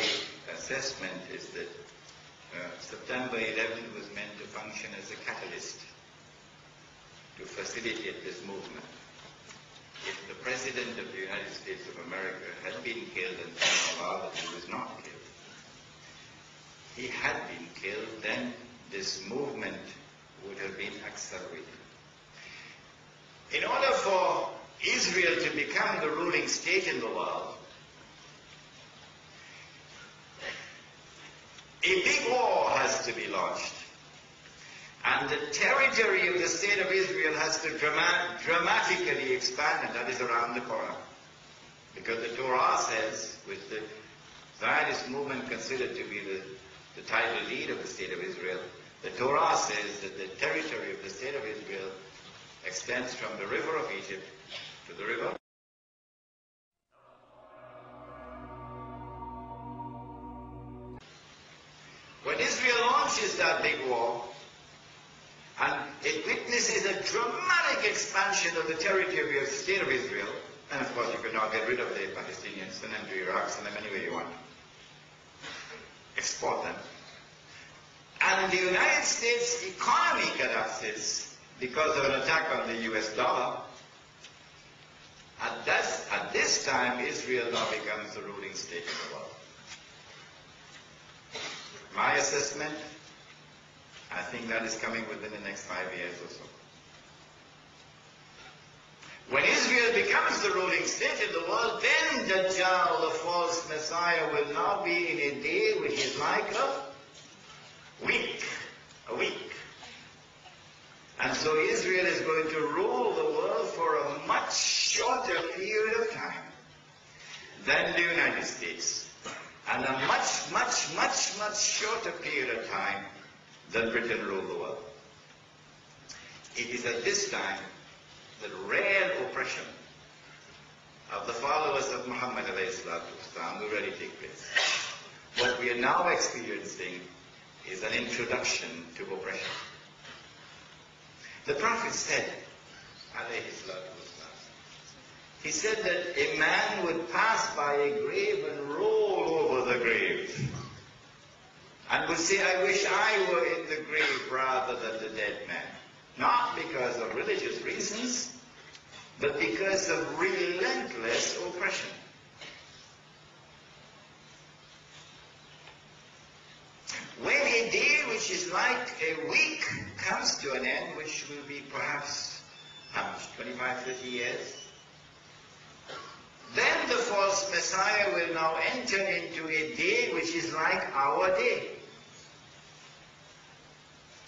assessment is that September 11th was meant to function as a catalyst to facilitate this movement. If the President of the United States of America had been killed and Allah that he was not killed, he had been killed, then this movement would have been accelerated. In order for Israel to become the ruling state in the world, a big war has to be launched. And the territory of the state of Israel has to dramatically expand, and that is around the corner. Because the Torah says, with the Zionist movement considered to be the title lead of the state of Israel, the Torah says that the territory of the state of Israel extends from the river of Egypt to the river. When Israel launches that big war, and it witnesses a dramatic expansion of the territory of the state of Israel, and of course you can now get rid of the Palestinians, send them to Iraq, send them anywhere you want, export them. And the United States economy collapses because of an attack on the US dollar. At this time, Israel now becomes the ruling state in the world. My assessment, I think that is coming within the next 5 years or so. When Israel becomes the ruling state in the world, then Dajjal, the false Messiah, will now be in a day which is like a week. And so Israel is going to rule the world for a much shorter period of time than the United States, and a much shorter period of time than Britain ruled the world. It is at this time that real oppression of the followers of Muhammad ﷺ will already take place. What we are now experiencing is an introduction to oppression. The Prophet said, he said that a man would pass by a grave and roll over the grave and would say, I wish I were in the grave rather than the dead man. Not because of religious reasons, but because of relentless oppression. When a day which is like a week comes to an end, which will be perhaps, how much, 25, 30 years, then the false Messiah will now enter into a day which is like our day.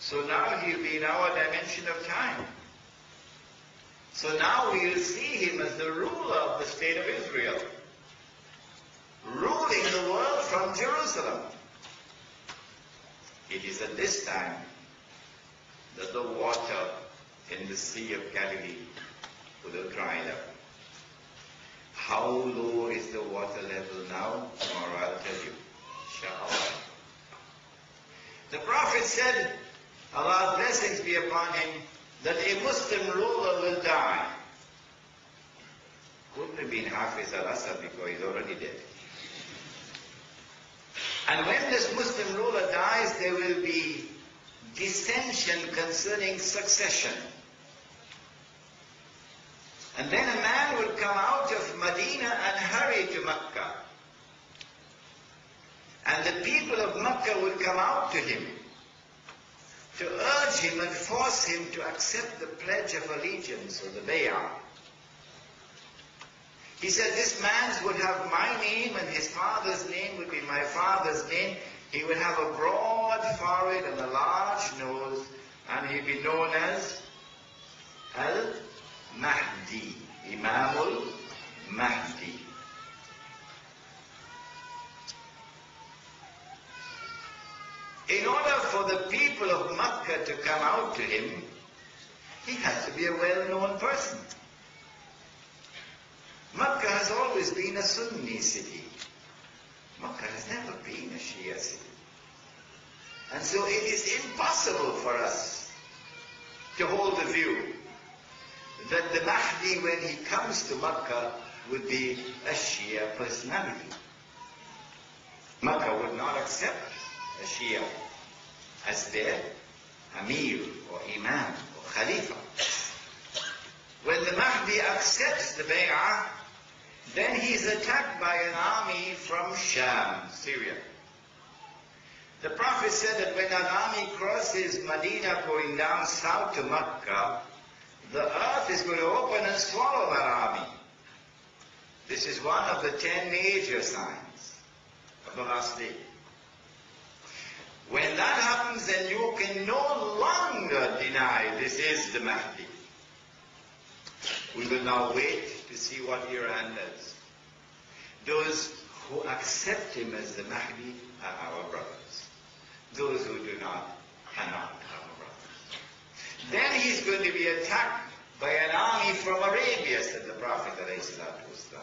So now he'll be in our dimension of time. So now we will see him as the ruler of the state of Israel, ruling the world from Jerusalem. It is at this time that the water in the Sea of Galilee will dry up. How low is the water level now? Tomorrow I'll tell you. Inshallah. The Prophet said, Allah's blessings be upon him, that a Muslim ruler will die. Couldn't have been Hafiz al-Assad because he's already dead. And when this Muslim ruler dies, there will be dissension concerning succession. And then a man will come out of Medina and hurry to Mecca. And the people of Mecca will come out to him to urge him and force him to accept the pledge of allegiance or the bay'ah. He said, this man would have my name and his father's name would be my father's name. He would have a broad forehead and a large nose, and he'd be known as Al-Mahdi, Imamul Mahdi. In order for the people of Mecca to come out to him, he had to be a well-known person. Mecca has always been a Sunni city. Mecca has never been a Shia city. And so it is impossible for us to hold the view that the Mahdi, when he comes to Mecca, would be a Shia personality. Mecca would not accept a Shia as their Amir or Imam or Khalifa. When the Mahdi accepts the bay'ah, then he is attacked by an army from Sham, Syria. The Prophet said that when an army crosses Medina going down south to Mecca, the earth is going to open and swallow that army. This is one of the 10 major signs of the last day. When that happens, then you can no longer deny this is the Mahdi. We will now wait to see what Iran does. Those who accept him as the Mahdi are our brothers. Those who do not are not our brothers. Then he's going to be attacked by an army from Arabia, said the Prophet ﷺ.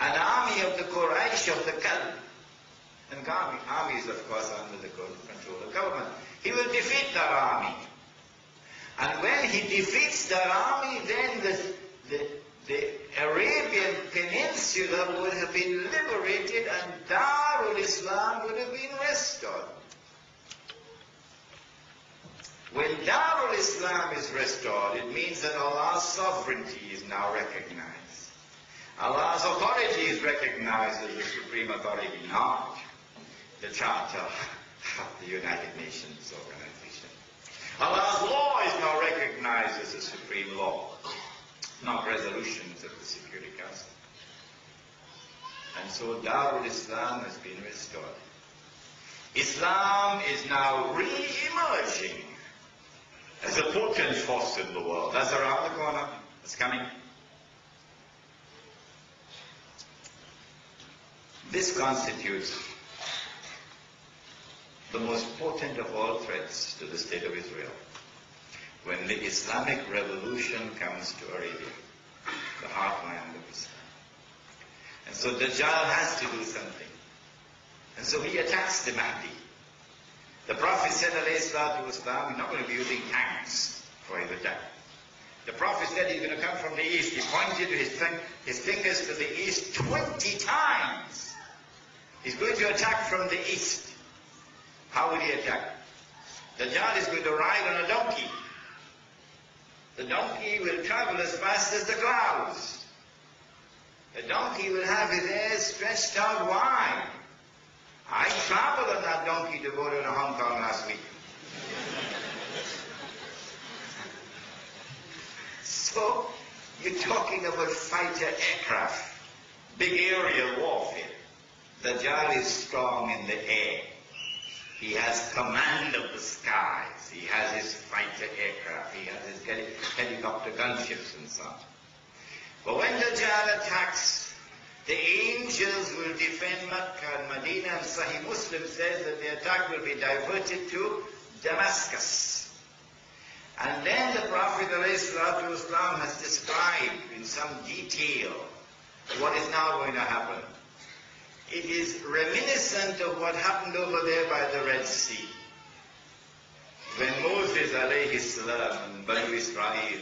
An army of the Quraysh of the Kalb. And armies, of course, are under the control of government. He will defeat that army. And when he defeats that army, then the Arabian Peninsula would have been liberated and Darul Islam would have been restored. When Darul Islam is restored, it means that Allah's sovereignty is now recognized. Allah's authority is recognized as the supreme authority, not the Charter of the United Nations Organization. Allah's law is now recognized as the supreme law, not resolutions of the Security Council. And so Darul Islam has been restored. Islam is now re-emerging as a potent force in the world. That's around the corner. It's coming. This constitutes the most potent of all threats to the state of Israel. When the Islamic revolution comes to Arabia, the heartland of Islam. And so Dajjal has to do something. And so he attacks the Mahdi. The Prophet said, alayhi salatu wasalam, he's not going to be using tanks for his attack. The Prophet said he's going to come from the east. He pointed his fingers to the east 20 times. He's going to attack from the east. How will he attack? Dajjal is going to ride on a donkey. The donkey will travel as fast as the clouds. The donkey will have his ears stretched out wide. I traveled on that donkey to go to Hong Kong last week. So, you're talking about fighter aircraft, big aerial warfare. Dajjal is strong in the air. He has command of the skies. He has his fighter aircraft. He has his helicopter gunships and so on. But when Dajjal attacks, the angels will defend Makkah and Medina, and Sahih Muslim says that the attack will be diverted to Damascus. And then the Prophet ﷺ has described in some detail what is now going to happen. It is reminiscent of what happened over there by the Red Sea. When Moses alayhi salam and Banu Israel,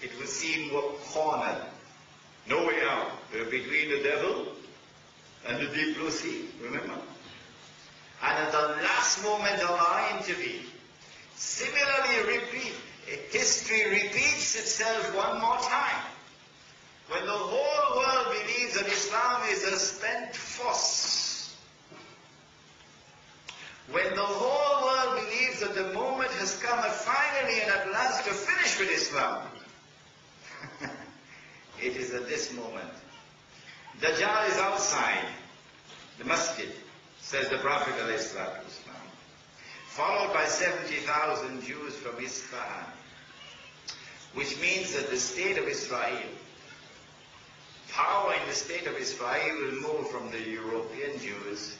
it was seen were cornered, no way out. They were between the devil and the deep blue sea, remember? And at the last moment Allah intervened. Similarly, history repeats itself one more time. When the whole world believes that Islam is a spent force, when the whole world believes that the moment has come finally and at last to finish with Islam, it is at this moment. Dajjal is outside the masjid, says the Prophet ﷺ, followed by 70,000 Jews from Isfahan, which means that the state of Israel, power in the state of Israel will move from the European Jews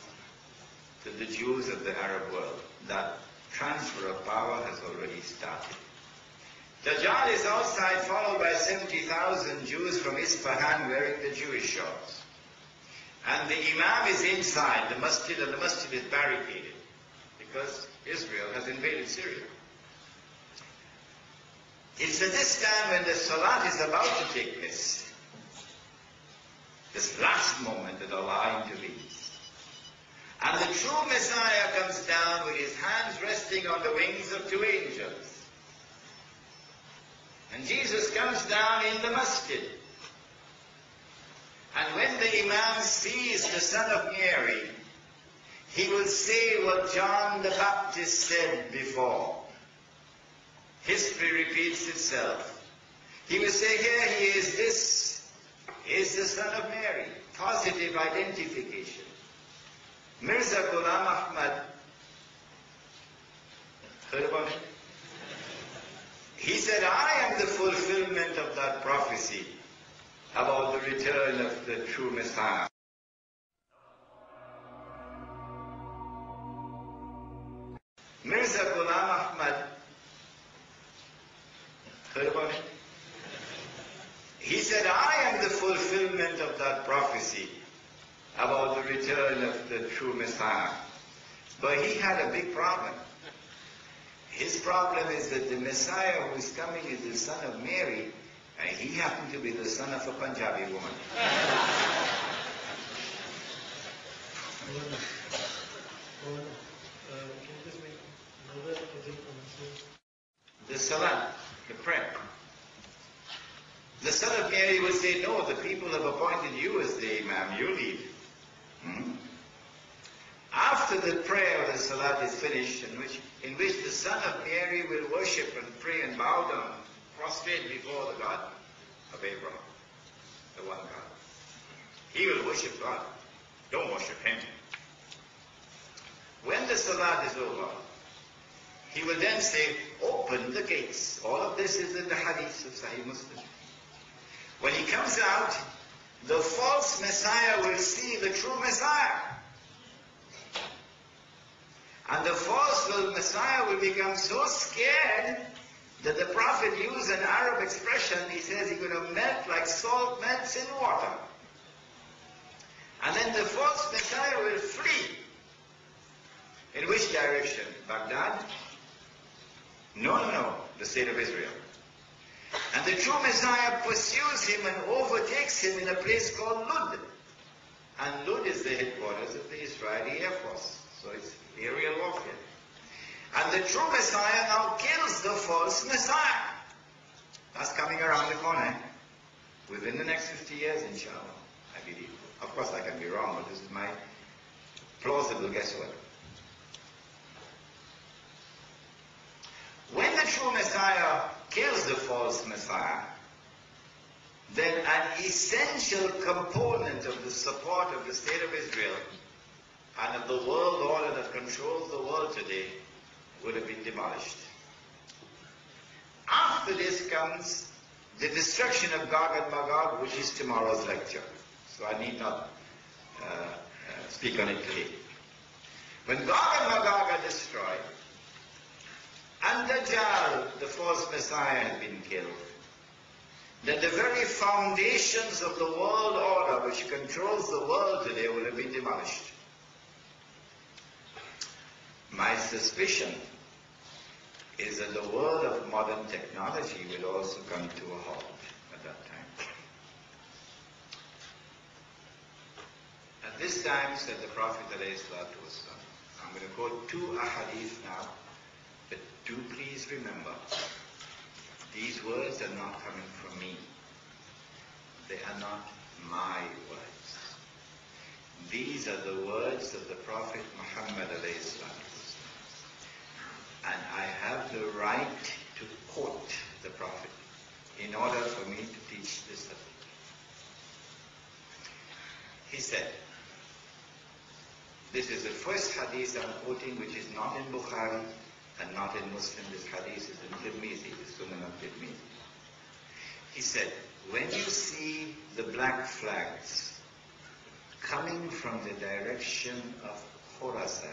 to the Jews of the Arab world. That transfer of power has already started. Dajjal is outside, followed by 70,000 Jews from Isfahan wearing the Jewish shorts. And the Imam is inside the masjid, and the masjid is barricaded because Israel has invaded Syria. It's at this time when the Salat is about to take place, this last moment that Allah intervenes. And the true Messiah comes down with his hands resting on the wings of two angels. And Jesus comes down in the masjid. And when the Imam sees the son of Mary, he will say what John the Baptist said before. History repeats itself. He will say, here he is, this is the son of Mary. Positive identification. Mirza Ghulam Ahmad, heard about him? He said, I am the fulfillment of that prophecy about the return of the true Messiah. Mirza Ghulam Ahmad, heard about him? He said, I am the fulfillment of that prophecy about the return of the true Messiah. But he had a big problem. His problem is that the Messiah who is coming is the son of Mary, and he happened to be the son of a Punjabi woman. The Salat, the prayer. The son of Mary will say, no, the people have appointed you as the Imam, you lead. After the prayer of the Salat is finished, in which the son of Mary will worship and pray and bow down, prostrate before the God of Abraham, the one God. He will worship God. Don't worship him. When the Salat is over, he will then say, open the gates. All of this is in the hadith of Sahih Muslim. When he comes out, the false Messiah will see the true Messiah. And the false Messiah will become so scared that the Prophet used an Arab expression. He says he's going to melt like salt melts in water. And then the false Messiah will flee. In which direction? Baghdad? No. The state of Israel. And the true Messiah pursues him and overtakes him in a place called Lud. And Lud is the headquarters of the Israeli Air Force. So it's aerial warfare. And the true Messiah now kills the false Messiah. That's coming around the corner. Within the next 50 years, inshallah, I believe. Of course, I can be wrong, but this is my plausible guesswork. When the true Messiah kills the false Messiah, then an essential component of the support of the state of Israel and of the world order that controls the world today would have been demolished. After this comes the destruction of Gog and Magog, which is tomorrow's lecture. So I need not speak on it today. When Gog and Magog are destroyed, and Dajjal, the false Messiah, has been killed, then the very foundations of the world order which controls the world today will have been demolished. My suspicion is that the world of modern technology will also come to a halt at that time. At this time, said the Prophet ﷺ, I'm going to quote two ahadith now, but do please remember, these words are not coming from me. They are not my words. These are the words of the Prophet Muhammad ﷺ. And I have the right to quote the Prophet in order for me to teach this subject. He said, this is the first hadith I'm quoting, which is not in Bukhari and not in Muslim. This hadith is in Tirmidhi, the Sunan of Tirmidhi. He said, when you see the black flags coming from the direction of Khorasan,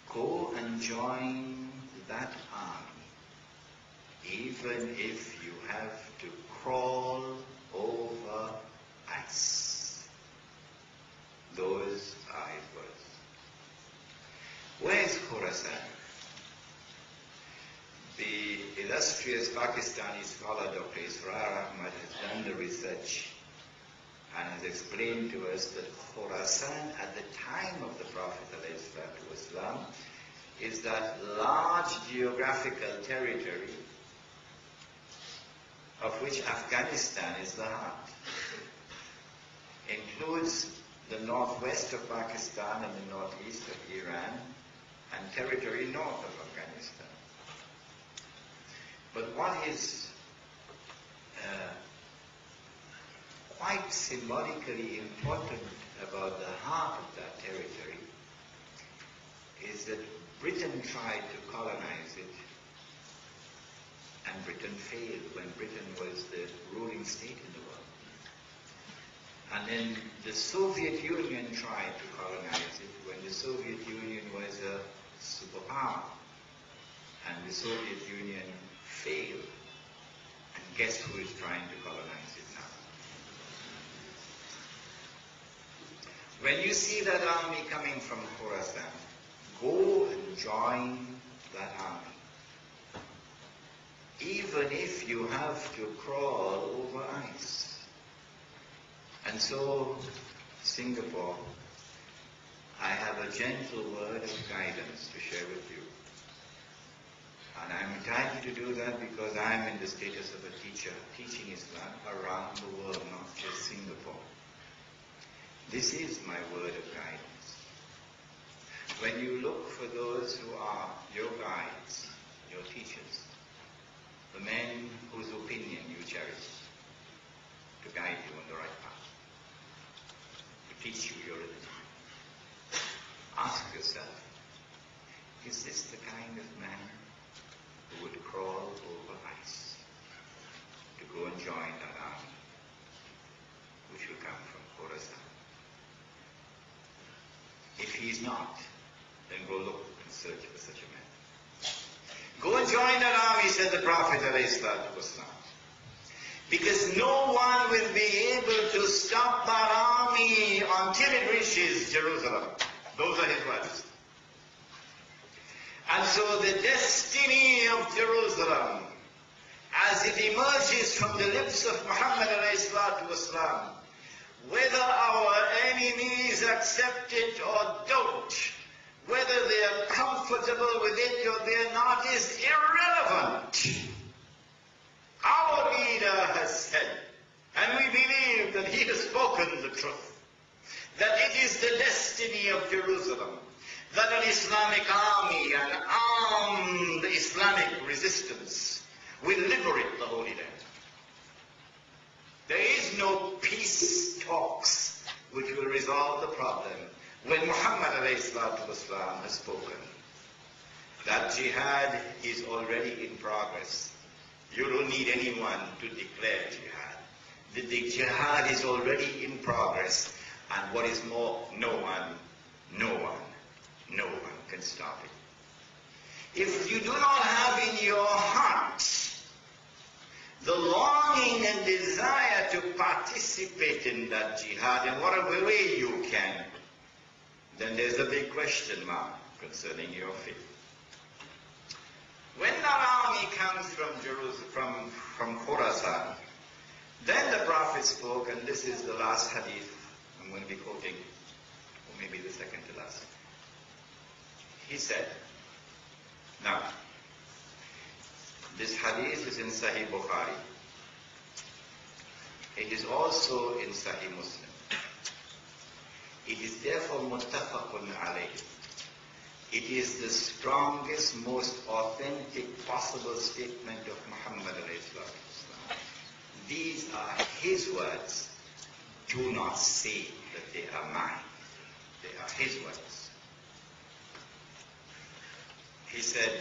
go and join that army, even if you have to crawl over ice. Those are his words. Where is Khorasan? The illustrious Pakistani scholar Dr. Israr Ahmad has done the research and has explained to us that Khorasan at the time of the Prophet ﷺ is that large geographical territory of which Afghanistan is the heart. Includes the northwest of Pakistan and the northeast of Iran and territory north of Afghanistan. But what is quite symbolically important about the heart of that territory is that Britain tried to colonize it, and Britain failed when Britain was the ruling state in the world. And then the Soviet Union tried to colonize it when the Soviet Union was a superpower, and the Soviet Union failed. And guess who is trying to colonize it now? When you see that army coming from Khorasan, go and join that army. Even if you have to crawl over ice. And so, Singapore, I have a gentle word of guidance to share with you. And I'm entitled to do that because I'm in the status of a teacher, teaching Islam around the world, not just Singapore. This is my word of guidance. When you look for those who are your guides, your teachers, the men whose opinion you cherish, to guide you on the right path, to teach you your religion, ask yourself, is this the kind of man who would crawl over ice to go and join that army, which will come from Khorasan? If he is not, then go look and search for such a man. Go and join that army, said the Prophet ﷺ. Because no one will be able to stop that army until it reaches Jerusalem. Those are his words. And so the destiny of Jerusalem, as it emerges from the lips of Muhammad ﷺ, whether our enemies accept it or don't, whether they are comfortable with it or they are not, is irrelevant. Our leader has said, and we believe that he has spoken the truth, that it is the destiny of Jerusalem, that an Islamic army, an armed Islamic resistance will liberate the Holy Land. There is no peace talks which will resolve the problem when Muhammad ﷺ has spoken. That jihad is already in progress. You don't need anyone to declare jihad. The jihad is already in progress, and what is more, no one can stop it. If you do not have in your heart the longing and desire to participate in that jihad in whatever way you can, then there's a big question mark concerning your faith. When that army comes from Jerusalem, from Khorasan, then the Prophet spoke, and this is the last hadith I'm going to be quoting, or maybe the second to last. He said, now, this hadith is in Sahih Bukhari. It is also in Sahih Muslim. It is therefore muttafaqun alayh. It is the strongest, most authentic possible statement of Muhammad ﷺ. These are his words. Do not say that they are mine. They are his words. He said,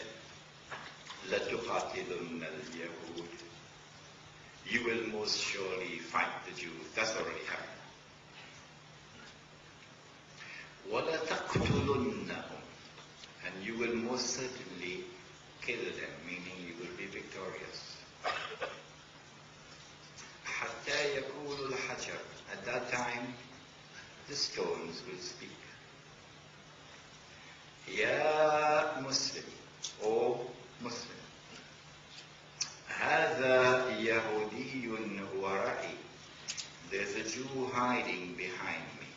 لَتُقَاتِلُنَّ الْيَهُودِ. You will most surely fight the Jews. That's already happened. وَلَتَقْتُلُنَّهُمْ. And you will most certainly kill them, meaning you will be victorious. حَتَّى يَقُولُ الْحَجَرُ. At that time, the stones will speak. يَا Muslim, O Muslim, هَذَا يَهُودِيٌّ وَرَئِي. There's a Jew hiding behind me.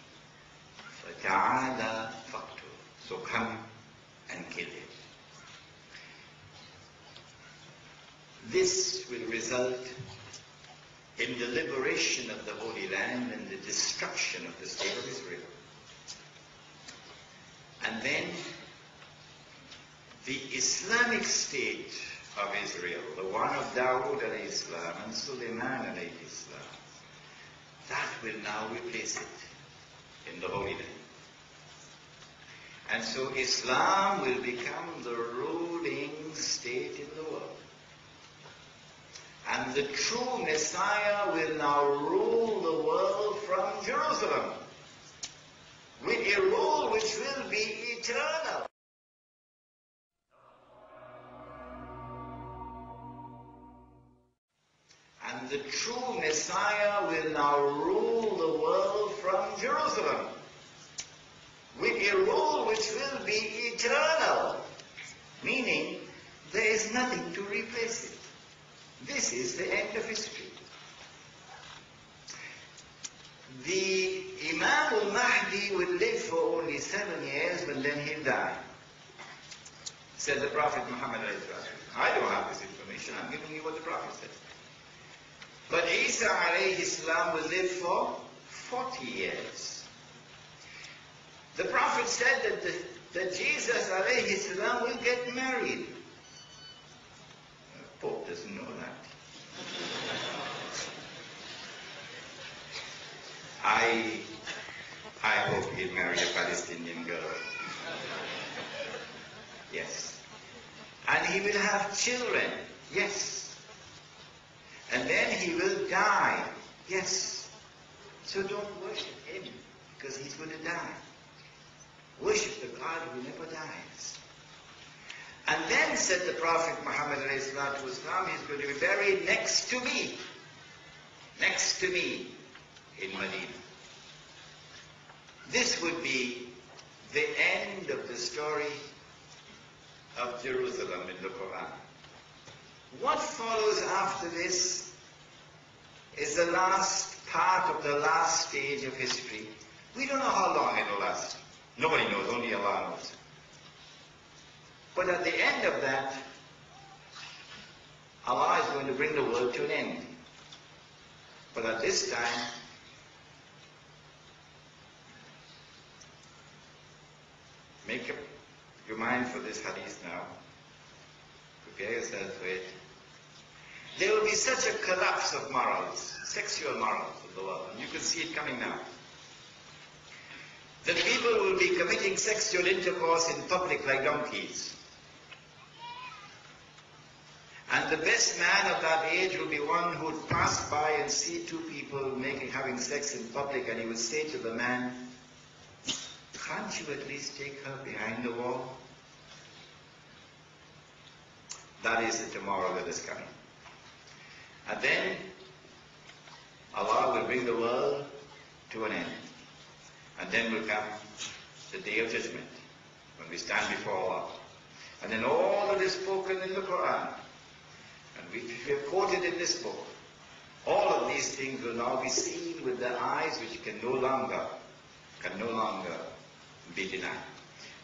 فَتَعَالَى فَقْتُلْ. So come and kill him. This will result in the liberation of the Holy Land and the destruction of the state of Israel. And then the Islamic state of Israel, the one of Dawood alayhi salam and Sulaiman alayhi salam, that will now replace it in the Holy Land. And so Islam will become the ruling state in the world. And the true Messiah will now rule the world from Jerusalem, with a rule which will be eternal. And the true Messiah will now rule the world from Jerusalem, with a rule which will be eternal, meaning there is nothing to replace it. This is the end of history. The Imam al-Mahdi will live for only 7 years, but then he'll die. Said the Prophet Muhammad ﷺ. I don't have this information, I'm giving you what the Prophet said. But Isa alayhi salam will live for 40 years. The Prophet said that Jesus alayhi salam will get married. The Pope doesn't know that. I hope he'll marry a Palestinian girl. Yes. And he will have children. Yes. And then he will die. Yes. So don't worship him, because he's going to die. Worship the God who never dies. And then said the Prophet Muhammad ﷺ, he's going to be buried next to me in Medina. This would be the end of the story of Jerusalem in the Quran. What follows after this is the last part of the last stage of history. We don't know how long it will last. Nobody knows, only Allah knows. But at the end of that, Allah is going to bring the world to an end. But at this time, make up your mind for this hadith now. Prepare yourself for it. There will be such a collapse of morals, sexual morals of the world, and you can see it coming now. That people will be committing sexual intercourse in public like donkeys. And the best man of that age will be one who would pass by and see two people having sex in public, and he would say to the man, "Can't you at least take her behind the wall?" That is the tomorrow that is coming. And then Allah will bring the world to an end. And then will come the day of judgment, when we stand before Allah. And then all that is spoken in the Quran, and we have quoted in this book, all of these things will now be seen with the eyes which can no longer be denied.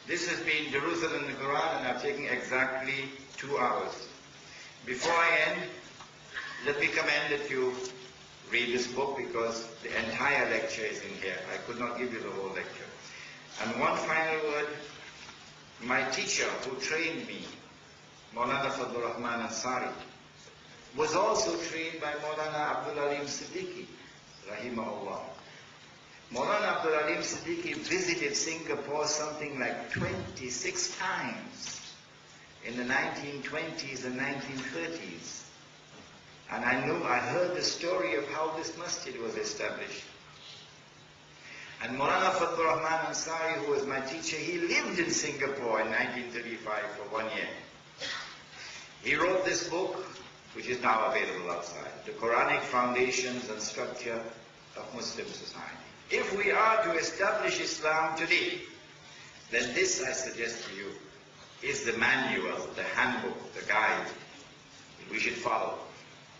This has been Jerusalem in the Quran, and I've taken exactly 2 hours. Before I end, let me commend that you read this book, because the entire lecture is in here. I could not give you the whole lecture. And one final word, my teacher who trained me, Maulana Fadlur Rahman Ansari, was also trained by Maulana Abdul Alim Siddiqui, rahimahullah. Maulana Abdul Alim Siddiqui visited Singapore something like 26 times in the 1920s and 1930s. And I heard the story of how this masjid was established. And Maulana Fadlur Rahman Ansari, who was my teacher, he lived in Singapore in 1935 for 1 year. He wrote this book, which is now available outside, The Quranic Foundations and Structure of Muslim Society. If we are to establish Islam today, then this, I suggest to you, is the manual, the handbook, the guide we should follow,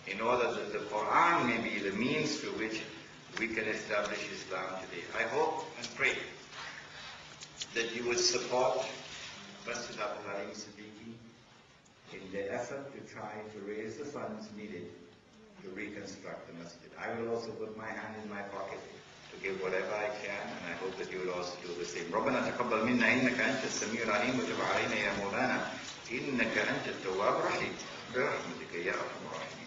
in order that the Quran may be the means through which we can establish Islam today. I hope and pray that you would support Masjid Abdul Alim Siddiqui in their effort to try to raise the funds needed to reconstruct the masjid. I will also put my hand in my pocket to give whatever I can, and I hope that you will also do the same. ربنا تقبل منا إنك أنت السميع العليم وتب علينا يا مولانا إنك أنت التواب الرحيم برحمتك يا أرحم الراحمين.